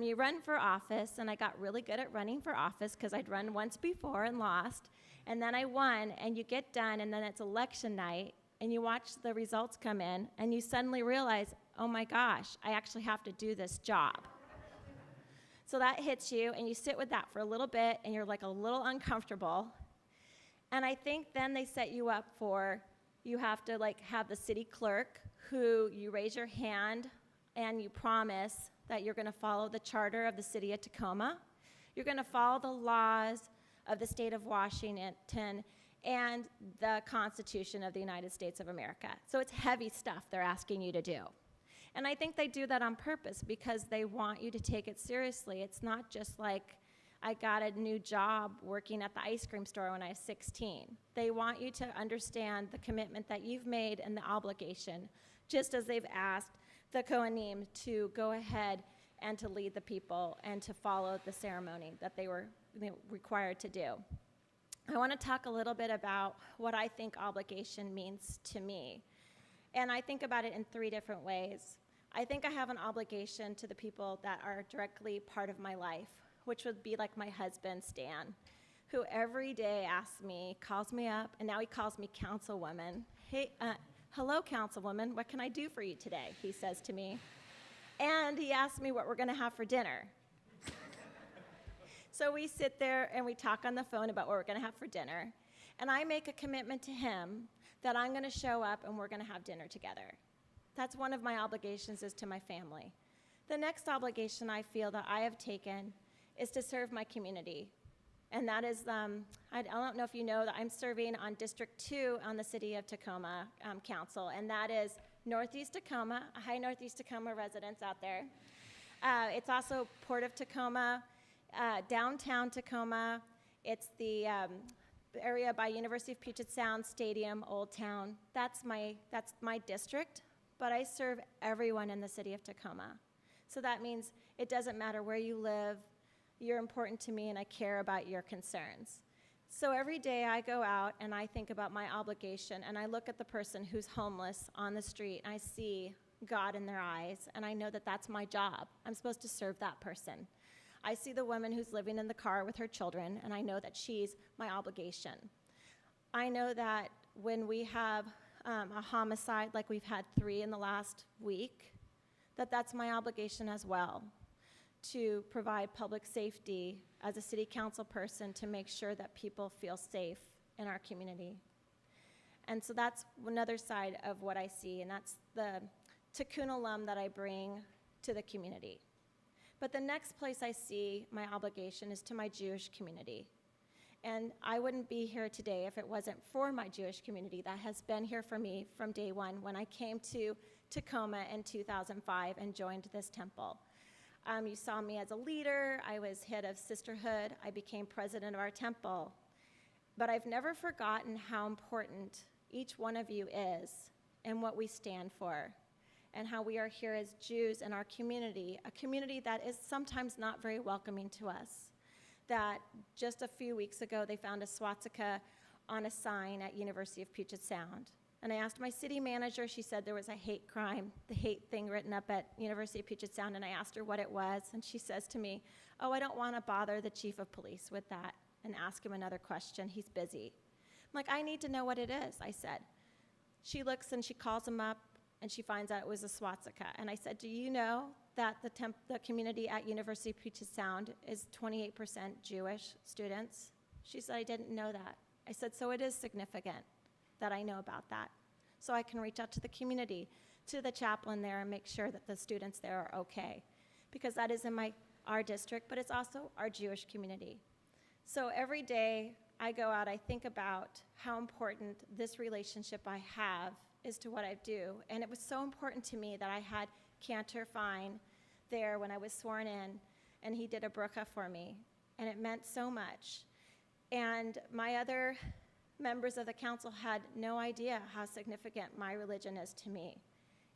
You run for office, and I got really good at running for office because I'd run once before and lost, and then I won, and you get done, and then it's election night, and you watch the results come in, and you suddenly realize, oh my gosh, I actually have to do this job. So that hits you, and you sit with that for a little bit, and you're like a little uncomfortable, And I think then they set you up for, you have to like have the city clerk who you raise your hand and you promise that you're going to follow the charter of the city of Tacoma. You're going to follow the laws of the state of Washington and the Constitution of the United States of America. So it's heavy stuff they're asking you to do. And I think they do that on purpose because they want you to take it seriously. It's not just like, I got a new job working at the ice cream store when I was 16. They want you to understand the commitment that you've made and the obligation, just as they've asked the Kohanim to go ahead and to lead the people and to follow the ceremony that they were required to do. I want to talk a little bit about what I think obligation means to me. And I think about it in 3 different ways. I think I have an obligation to the people that are directly part of my life, which would be like my husband, Stan, who every day asks me, calls me up, and now he calls me Councilwoman. Hey, hello, Councilwoman, what can I do for you today? He says to me. And he asks me what we're going to have for dinner. So we sit there and we talk on the phone about what we're going to have for dinner. And I make a commitment to him that I'm going to show up and we're going to have dinner together. That's one of my obligations is to my family. The next obligation I feel that I have taken is to serve my community. And that is, I don't know if you know that I'm serving on District 2 on the City of Tacoma Council, and that is Northeast Tacoma. Hi, Northeast Tacoma residents out there. It's also Port of Tacoma, downtown Tacoma. It's the area by University of Puget Sound Stadium, Old Town. That's my district, but I serve everyone in the City of Tacoma. So that means it doesn't matter where you live, you're important to me and I care about your concerns. So every day I go out and I think about my obligation and I look at the person who's homeless on the street and I see God in their eyes and I know that that's my job. I'm supposed to serve that person. I see the woman who's living in the car with her children and I know that she's my obligation. I know that when we have a homicide like we've had 3 in the last week, that's my obligation as well, to provide public safety as a city council person to make sure that people feel safe in our community. And so that's another side of what I see, and that's the Tikkun Olam that I bring to the community. But the next place I see my obligation is to my Jewish community. And I wouldn't be here today if it wasn't for my Jewish community that has been here for me from day one when I came to Tacoma in 2005 and joined this temple. You saw me as a leader. I was head of sisterhood. I became president of our temple. But I've never forgotten how important each one of you is and what we stand for and how we are here as Jews in our community, a community that is sometimes not very welcoming to us. That just a few weeks ago, they found a swastika on a sign at University of Puget Sound. And I asked my city manager, she said there was a hate crime, the hate thing written up at University of Puget Sound, and I asked her what it was, and she says to me, oh, I don't want to bother the chief of police with that and ask him another question, he's busy. I'm like, I need to know what it is, I said. She looks and she calls him up, and she finds out it was a swastika. And I said, do you know that the community at University of Puget Sound is 28% Jewish students? She said, I didn't know that. I said, so it is significant that I know about that. So I can reach out to the community, to the chaplain there, and make sure that the students there are okay. Because that is in our district, but it's also our Jewish community. So every day I go out, I think about how important this relationship I have is to what I do. And it was so important to me that I had Cantor Fine there when I was sworn in, and he did a bracha for me. And it meant so much. And my other members of the council had no idea how significant my religion is to me.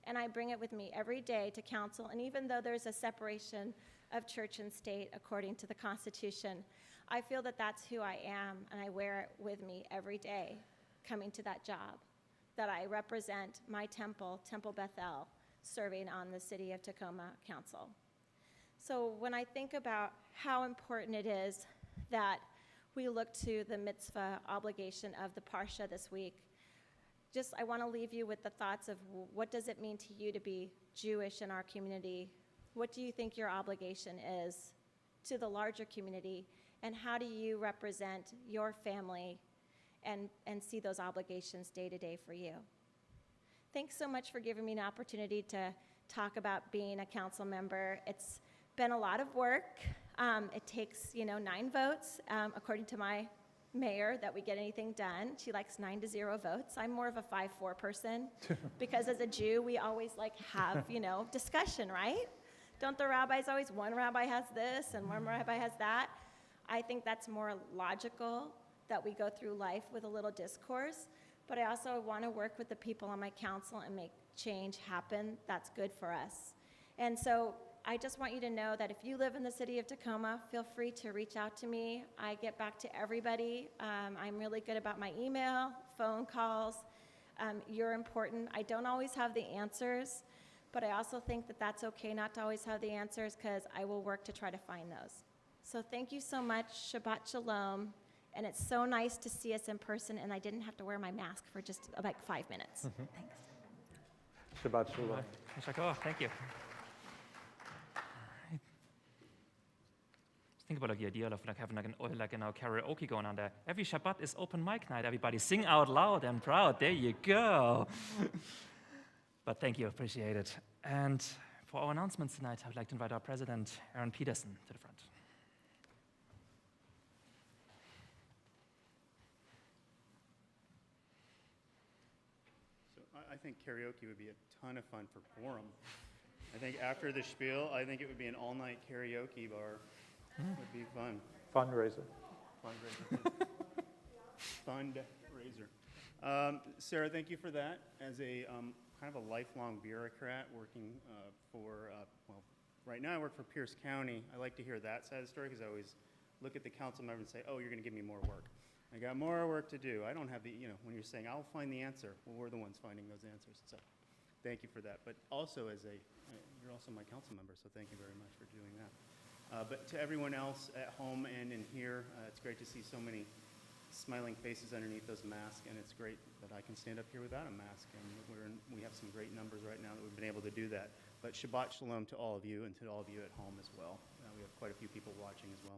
And I bring it with me every day to council, and even though there's a separation of church and state according to the Constitution, I feel that that's who I am, and I wear it with me every day coming to that job, that I represent my temple, Temple Beth, serving on the City of Tacoma Council. So when I think about how important it is that we look to the mitzvah obligation of the Parsha this week, I want to leave you with the thoughts of what does it mean to you to be Jewish in our community? What do you think your obligation is to the larger community? And how do you represent your family and see those obligations day to day for you. Thanks so much for giving me an opportunity to talk about being a council member. It's been a lot of work. It takes, 9 votes, according to my mayor, that we get anything done. She likes 9-0 votes. I'm more of a 5-4 person because as a Jew, we always have, discussion, right? Don't the rabbis always, one rabbi has this and one rabbi has that? I think that's more logical that we go through life with a little discourse, but I also want to work with the people on my council and make change happen that's good for us. And so I just want you to know that if you live in the city of Tacoma, feel free to reach out to me. I get back to everybody. I'm really good about my email, phone calls. You're important. I don't always have the answers, but I also think that that's okay not to always have the answers because I will work to try to find those. So thank you so much. Shabbat Shalom. And it's so nice to see us in person, and I didn't have to wear my mask for just about 5 minutes. Thanks. Shabbat Shalom. Shako, thank you. Think about the idea of having karaoke going on there. Every Shabbat is open mic night. Everybody sing out loud and proud. There you go. But thank you, appreciate it. And for our announcements tonight, I would like to invite our president, Aaron Peterson, to the front. So I think karaoke would be a ton of fun for Quorum. I think after the spiel, I think it would be an all-night karaoke bar. Would be fun. Fundraiser. Fundraiser. Sarah, thank you for that. As a kind of a lifelong bureaucrat working right now I work for Pierce County. I like to hear that side of the story because I always look at the council member and say, oh, you're going to give me more work. I got more work to do. I don't have the, when you're saying, I'll find the answer. Well, we're the ones finding those answers. So thank you for that. But also you're also my council member, so thank you very much for doing that. But to everyone else at home and in here, it's great to see so many smiling faces underneath those masks, and it's great that I can stand up here without a mask, and we have some great numbers right now that we've been able to do that. But Shabbat Shalom to all of you and to all of you at home as well. We have quite a few people watching as well.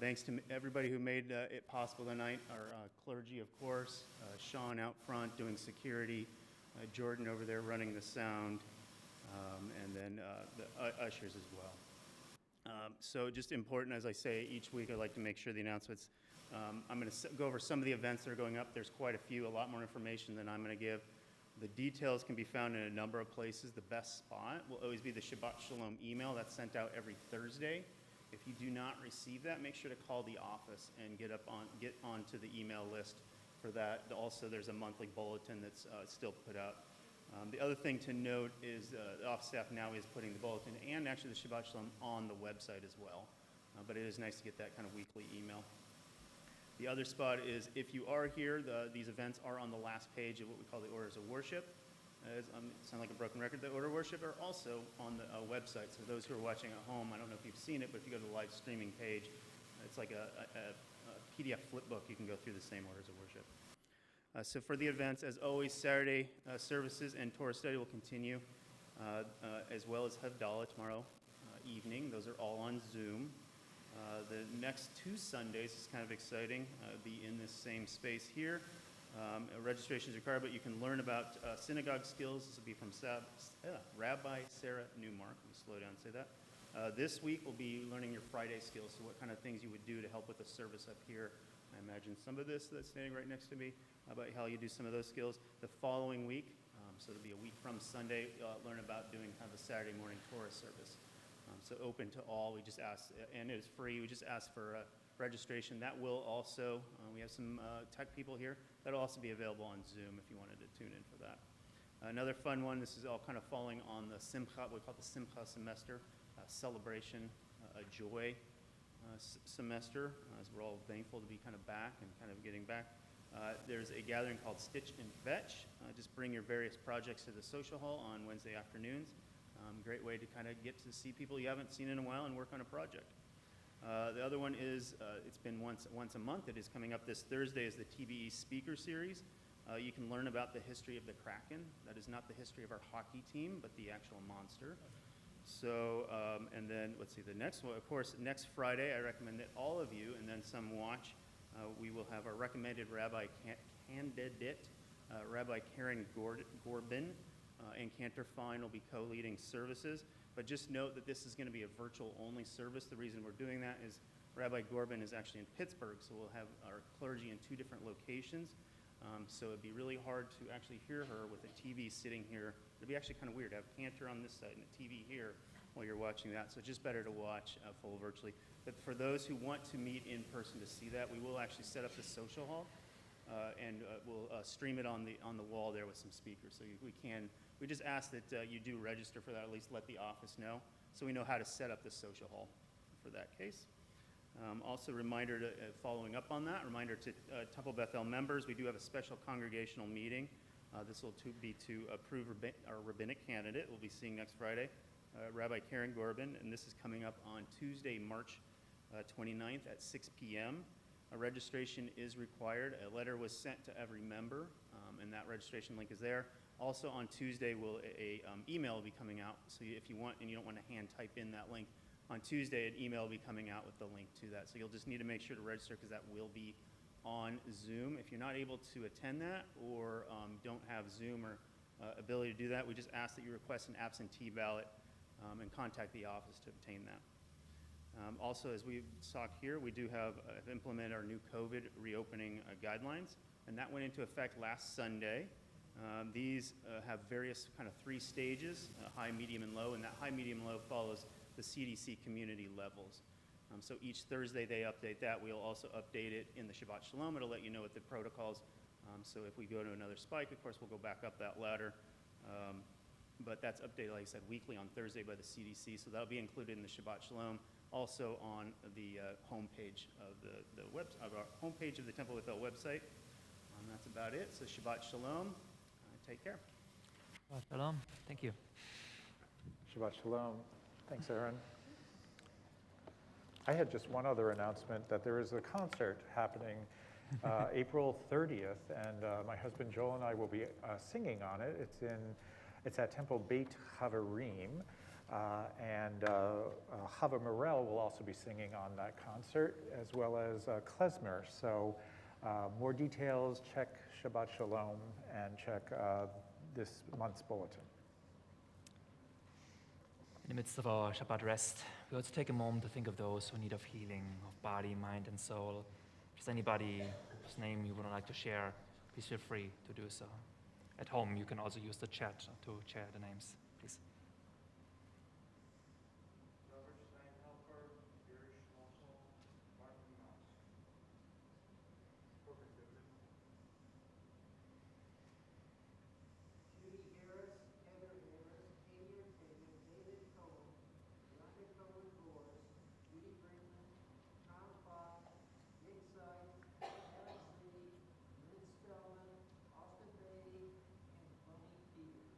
Thanks to everybody who made it possible tonight, our clergy, of course, Sean out front doing security, Jordan over there running the sound, and then the ushers as well. So just important, as I say, each week I like to make sure the announcements, I'm going to go over some of the events that are going up. There's quite a few, a lot more information than I'm going to give. The details can be found in a number of places. The best spot will always be the Shabbat Shalom email that's sent out every Thursday. If you do not receive that, make sure to call the office and get onto the email list for that. Also, there's a monthly bulletin that's still put out. The other thing to note is the office staff now is putting the bulletin and actually the Shabbat Shalom on the website as well. But it is nice to get that kind of weekly email. The other spot is if you are here, these events are on the last page of what we call the Orders of Worship. Sound like a broken record, the Order of Worship are also on the website. So those who are watching at home, I don't know if you've seen it, but if you go to the live streaming page, it's like a PDF flip book. You can go through the same Orders of Worship. So for the events, as always, Saturday services and Torah study will continue, as well as Havdalah tomorrow evening. Those are all on Zoom. The next 2 Sundays is kind of exciting. Be in this same space here. Registration is required, but you can learn about synagogue skills. This will be from Rabbi Sarah Newmark. Let me slow down and say that. This week we'll be learning your Friday skills, so what kind of things you would do to help with the service up here. I imagine some of this that's standing right next to me, about how you do some of those skills. The following week, so it'll be a week from Sunday, learn about doing kind of a Saturday morning Torah service. So open to all. We just ask, and it is free. We just ask for registration. That will also, we have some tech people here. That'll also be available on Zoom if you wanted to tune in for that. Another fun one, this is all kind of falling on the Simcha, we call it the Simcha semester, celebration, a joy semester, as we're all thankful to be kind of back and kind of getting back. There's a gathering called Stitch and Fetch. Just bring your various projects to the social hall on Wednesday afternoons. Great way to kind of get to see people you haven't seen in a while and work on a project. The other one is, it's been once a month. It is coming up this Thursday is the TBE Speaker Series. You can learn about the history of the Kraken. That is not the history of our hockey team, but the actual monster. So, and then, let's see, the next one, of course, next Friday, I recommend that all of you, and then some watch We will have our recommended rabbi candidate, Rabbi Karen Gorbin, and Cantor Fine will be co-leading services. But just note that this is going to be a virtual-only service. The reason we're doing that is Rabbi Gorbin is actually in Pittsburgh, so we'll have our clergy in 2 different locations. So it'd be really hard to actually hear her with a TV sitting here. It'd be actually kind of weird to have Cantor on this side and a TV here while you're watching that. So it's just better to watch full virtually. But for those who want to meet in person to see that, we will actually set up the social hall, and we'll stream it on the wall there with some speakers. So we just ask that you do register for that, at least let the office know, so we know how to set up the social hall for that case. Also, reminder to, following up on that, reminder to Temple Bethel members, we do have a special congregational meeting. This will be to approve our rabbinic candidate. We'll be seeing next Friday, Rabbi Karen Gorbin, and this is coming up on Tuesday, March 29th at 6 p.m. A registration is required. A letter was sent to every member, and that registration link is there. Also on Tuesday, email will be coming out, so if you want and you don't want to hand type in that link, on Tuesday, an email will be coming out with the link to that. So you'll just need to make sure to register because that will be on Zoom. If you're not able to attend that or don't have Zoom or ability to do that, we just ask that you request an absentee ballot and contact the office to obtain that. Also, as we talked here, we do have implemented our new COVID reopening guidelines, and that went into effect last Sunday. These have various kind of 3 stages, high, medium, and low, and that high, medium, and low follows the CDC community levels. So each Thursday they update that. We'll also update it in the Shabbat Shalom. It'll let you know what the protocols. So if we go to another spike, of course, we'll go back up that ladder. But that's updated, like I said, weekly on Thursday by the CDC. So that'll be included in the Shabbat Shalom. Also on the homepage of our homepage of the Temple Bethel website. That's about it. So Shabbat Shalom. Take care. Shabbat Shalom. Thank you. Shabbat Shalom. Thanks, Aaron. I had just one other announcement that there is a concert happening April 30th, and my husband Joel and I will be singing on it. It's at Temple Beth Havarim, and Chava Morel will also be singing on that concert, as well as klezmer. So more details, check Shabbat Shalom and check this month's bulletin. In the midst of our Shabbat rest, we also take a moment to think of those who need of healing of body, mind, and soul. If there's anybody whose name you would like to share, please feel free to do so. At home, you can also use the chat to share the names, please. Robert Steinhelper, Gary Schmossel, Martin Moss. Perfect, David. Judy Harris, Heather Harris, Katie Ortega, David Cohen, Yolanda Cohen Gores, Judy Brinkman, Tom Fox, Nick Seitz, Alex Lee, Lynn Spellman, Austin Beatty, and Tony Peter.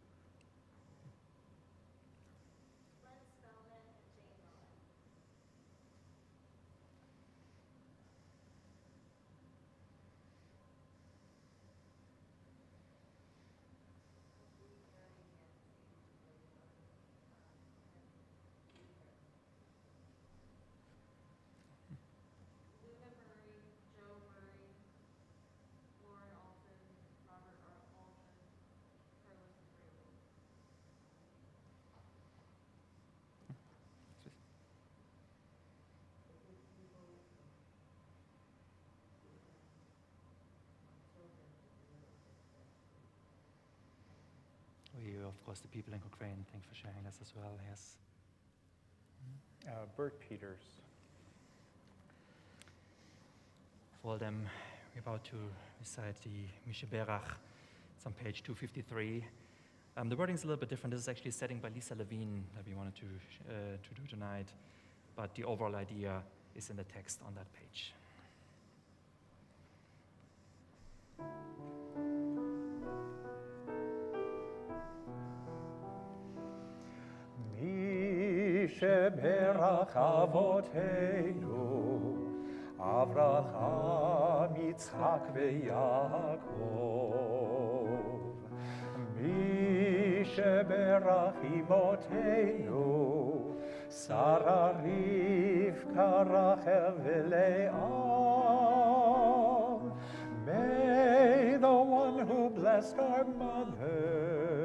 Glenn Spellman and Jane Mullen. Luna Murray, Joe Murray, Lauren Alton, Robert Alton, Carlos Abreu. We, of course, the people in Ukraine, thank you for sharing this as well, yes. Bert Peters. For all them, we're about to recite the Misheberach. It's on page 253. The wording is a little bit different. This is actually a setting by Lisa Levine that we wanted to do tonight, but the overall idea is in the text on that page. Misheberach Avotenu, Avraham, Yitzchak, veYaakov. Misheberach Imotenu, Sarah, Rivka, Rachel, veLeah. blessed our mothers.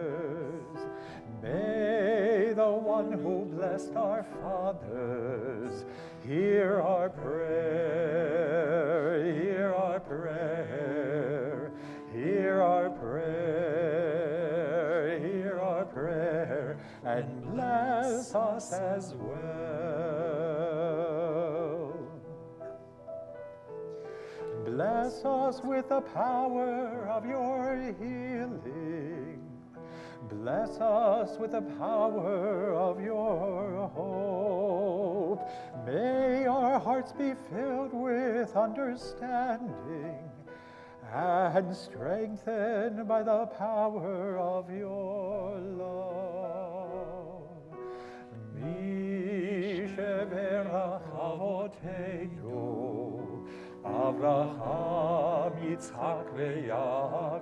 May the one who blessed our fathers hear our prayer, hear our prayer, hear our prayer, hear our prayer, and bless us as well. Bless us with the power of your healing. Bless us with the power of your hope. May our hearts be filled with understanding and strengthened by the power of your love. Mi sheberach avoteinu, Avraham, Yitzchak, veYaakov.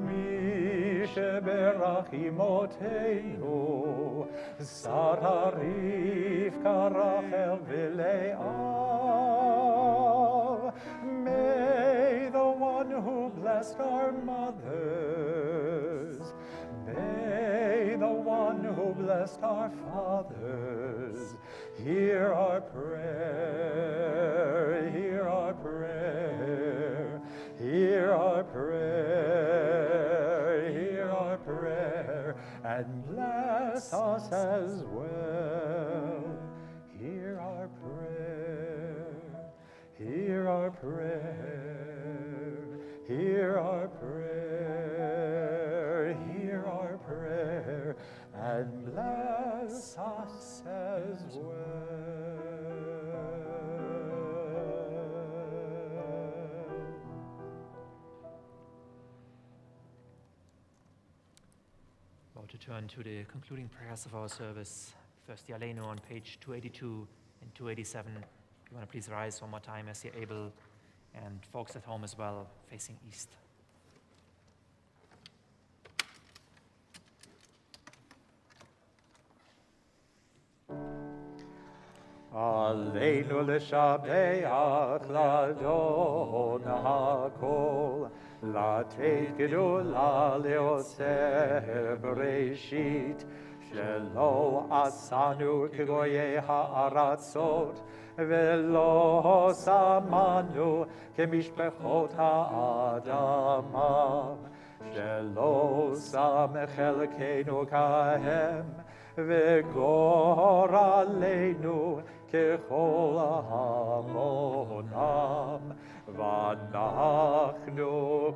Mi sheberach imoteinu, Sarah, Rivka, Rachel, veLeah. May the one who blessed our mothers, may the one who blessed our fathers, hear our prayer, hear our prayer, hear our prayer, hear our prayer, and bless us as well. Hear our prayer, hear our prayer, hear our prayer, hear our prayer, and bless us as well. About to turn to the concluding prayers of our service. First, the Aleinu on page 282 and 287. If you want to please rise one more time as you're able, and folks at home as well, facing east. Aleinu l'shabeach l'Adon ha'kol, לתת גדולה לעושה בראשית, שלא עשנו כגויי הארצות, ולא שמנו כמשפחות האדמה, שלא שם חלקנו כהם, וגורלנו ככל המונם. ואנחנו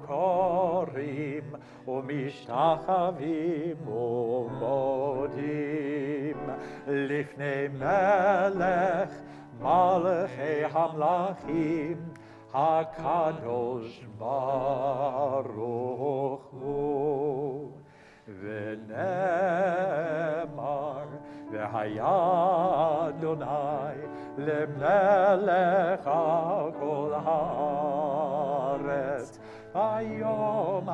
קוראים ומשתחווים ומודים לפני מלך מלכי המלכים הקדוש ברוך הוא. ונאמר והיה אדוני למלך על כל הארץ ביום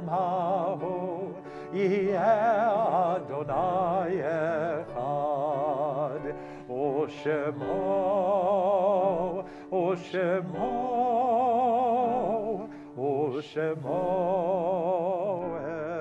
ההוא יהיה אדוני אחד ושמו אחד.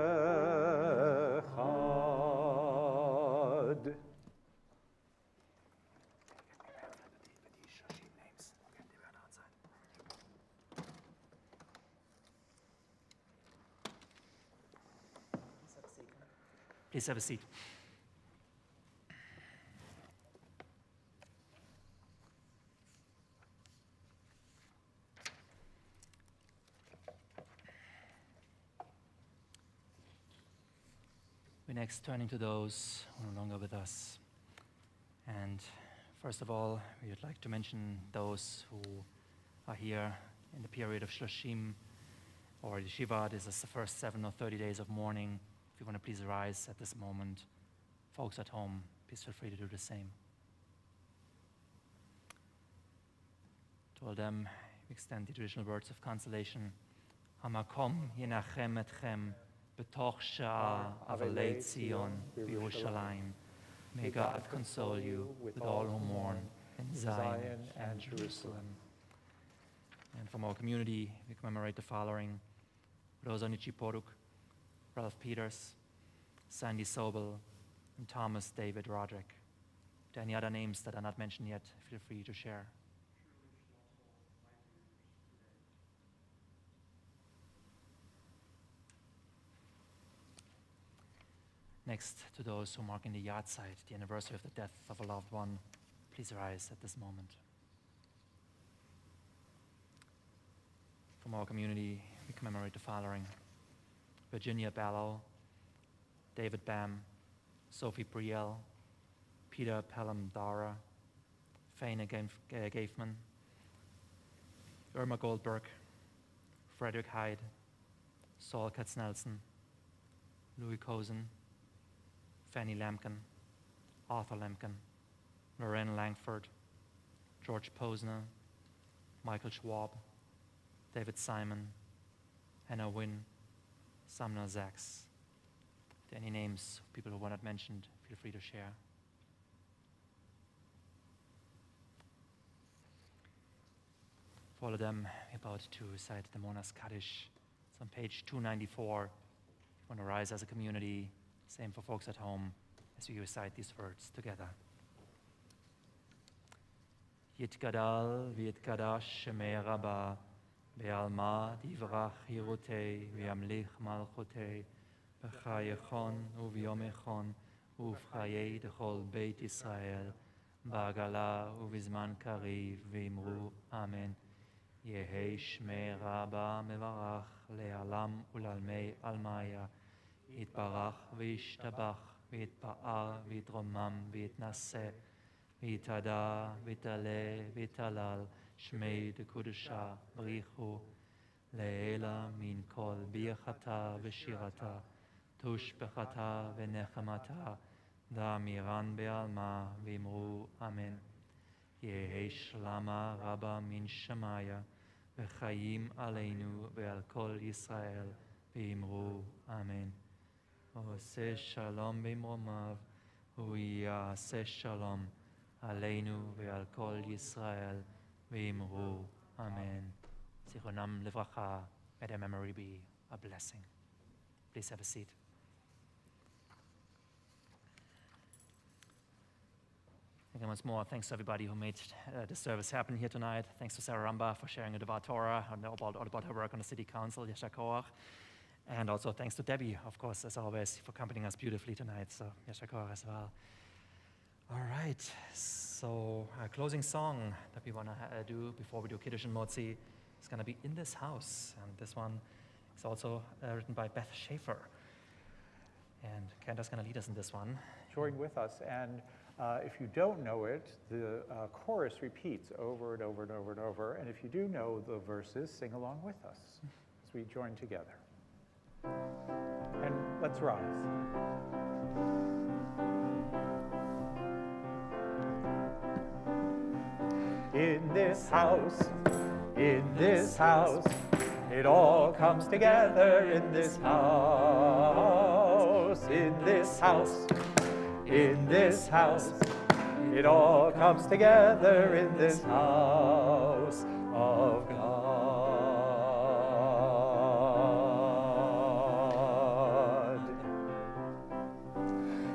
Please have a seat. We're next turning to those who are no longer with us. And first of all, we would like to mention those who are here in the period of Shloshim or the Shiva. This is the first 7 or 30 days of mourning. If you want to please rise at this moment. Folks at home, please feel free to do the same. To all them, we extend the traditional words of consolation. Hamakom yenachem etchem b'toch sha'ah avalei Tzion b'Yerushalayim. May God console you with all who mourn in Zion and Jerusalem. And from our community, we commemorate the following: Rosa Nichiporuk, Ralph Peters, Sandy Sobel, and Thomas David Roderick. If there are any other names that are not mentioned yet, feel free to share. Next, to those who mark in the yard site the anniversary of the death of a loved one, please rise at this moment. From our community, we commemorate the following: Virginia Ballow, David Bam, Sophie Brielle, Peter Pelham Dara, Faina Gaifman, Irma Goldberg, Frederick Hyde, Saul Katznelson, Louis Cozen, Fanny Lampkin, Arthur Lampkin, Lorraine Langford, George Posner, Michael Schwab, David Simon, Hannah Wynn, Sumner Zaks. If there are any names of people who were not mentioned, feel free to share. For all of them, we're about to recite the Monas Kaddish. It's on page 294. You want to rise as a community. Same for folks at home as we recite these words together. Yitgadal v'yitkadash shemei Rabbah ve'alma divrach hirutei ve'amlich malchutei b'chayechon u'v'yomechon u'v'chayei d'chol beit Yisrael ba'agala u'v'zman kariv ve'imru Amen. Yehei shmei Rabbah mevarach le'alam u'lalmei almaya יתברך וישתבח ויתפאר ויתרומם ויתנשא ויתהדע ויתעלה ויתהלל שמי דקודשה בריחו לעילה מן כל ברכתה ושירתה תושבחתה ונחמתה דאמירן בעלמה ואמרו אמן. יהי שלמה רבה מן שמיה וחיים עלינו ועל כל ישראל ואמרו אמן. עושה שלום במרומיו, הוא יעשה שלום עלינו ועל כל ישראל, ואמרו אמן. זיכרונם לברכה, may their memory be a blessing. Please have a seat. Again, once more, thanks to everybody who made the service happen here tonight. Thanks to Sarah Ramba for sharing about Torah and all about her work on the City Council, Yasher Koach. And also thanks to Debbie, of course, as always, for accompanying us beautifully tonight. So, Yasher Koach as well. All right, so our closing song that we want to do before we do Kiddush and Motzi is going to be In This House. And this one is also written by Beth Schaefer. And Kenda's going to lead us in this one. Join with us. And if you don't know it, the chorus repeats over and over and over and over. And if you do know the verses, sing along with us as we join together. And let's rise. In this house, it all comes together in this house, in this house, in this house, it all comes together in this house of God.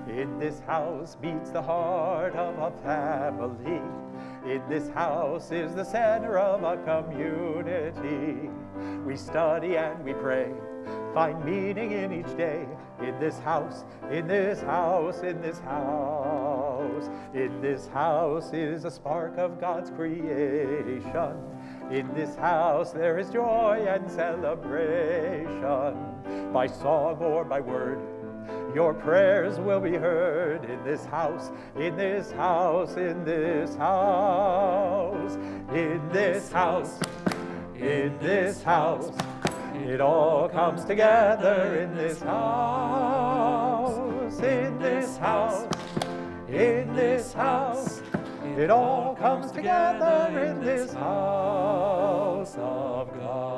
In this house beats the heart of a family. In this house is the center of a community. We study and we pray, find meaning in each day. In this house, in this house, in this house. In this house is a spark of God's creation. In this house there is joy and celebration. By song or by word, your prayers will be heard. In this house, in this house, in this house, in this house, in this house, it all comes together in this house, in this house, in this house, it all comes together in this house of God.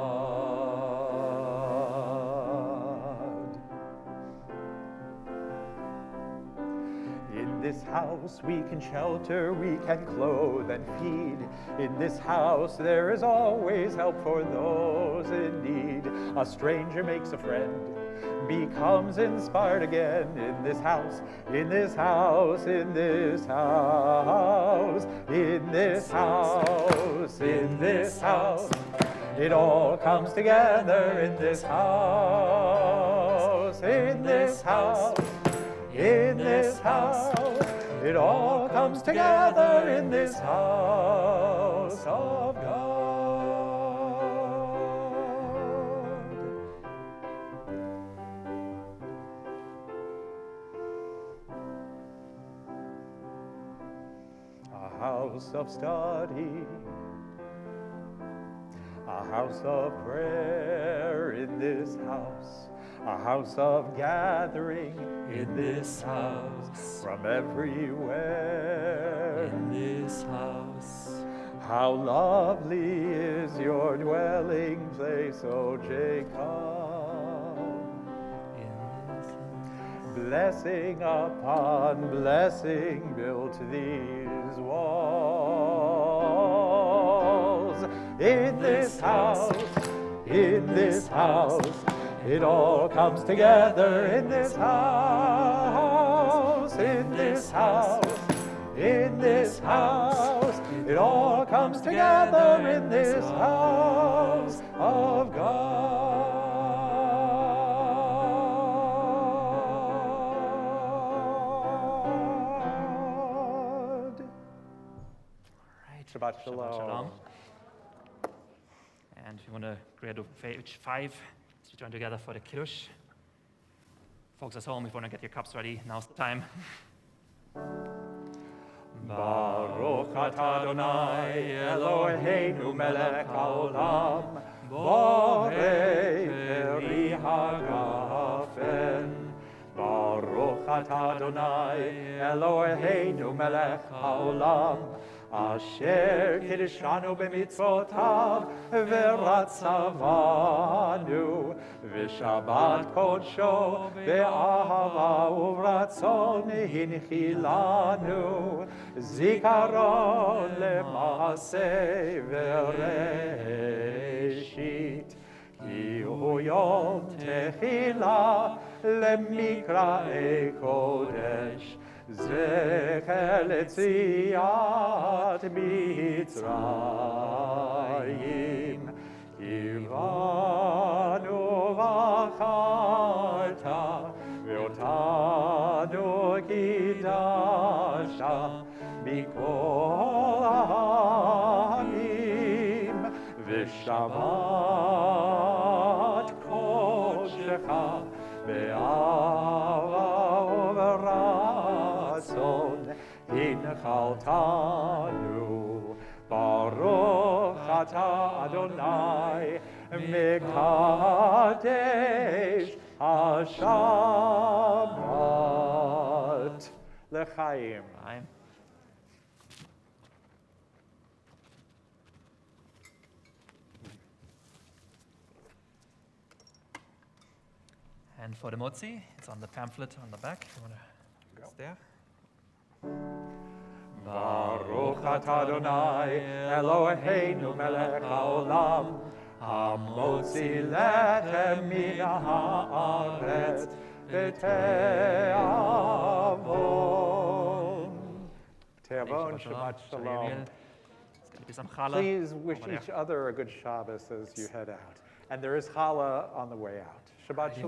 In this house we can shelter, we can clothe and feed. In this house there is always help for those in need. A stranger makes a friend, becomes inspired again. In this house, in this house, in this house, in this house, in this house. It all comes together in this house, in this house, in this house. It all comes together in this house of God. A house of study, a house of prayer in this house, a house of gathering in this house, from everywhere In this house. How lovely is your dwelling place, O Jacob. In this house. Blessing upon blessing built these walls. In this house, in this house, it all comes together in this house, in this house, in this house. It all comes together in this house of God. Right. Shabbat shalom. And we want to grade to page 5 as we join together for the Kiddush. Folks at home, if you want to get your cups ready, now's the time. Baruch atah Adonai Eloheinu melech haolam, borei peri hagafen. Baruch atah Adonai Eloheinu melech haolam, asher kiddushanu b'mitzvotav v'ratzavanu v'shabbat kodsho be'ahava uvratzon hinchilanu zikaron lema'aseh v'reshit ki hu yom techila lemikra'ei kodesh Zecher letziat Mitzrayim, Kivanu v'acharta, ve'otanu kidashta, mikol ha'amim, v'shabbat kodshecha, be'ava uv'ratzon, hinchaltanu, Baruch atah Adonai, mekadesh ha-shabbat l'chaim. Amen. And for the motzi, it's on the pamphlet on the back. You want to go there? Baruch atah Adonai Eloheinu melech haolam, hamotzi lechem min haaretz v'te'avon. Te'avon, Shabbat Shalom. Please wish each other a good Shabbos as you head out. And there is challah on the way out. Shabbat Shalom.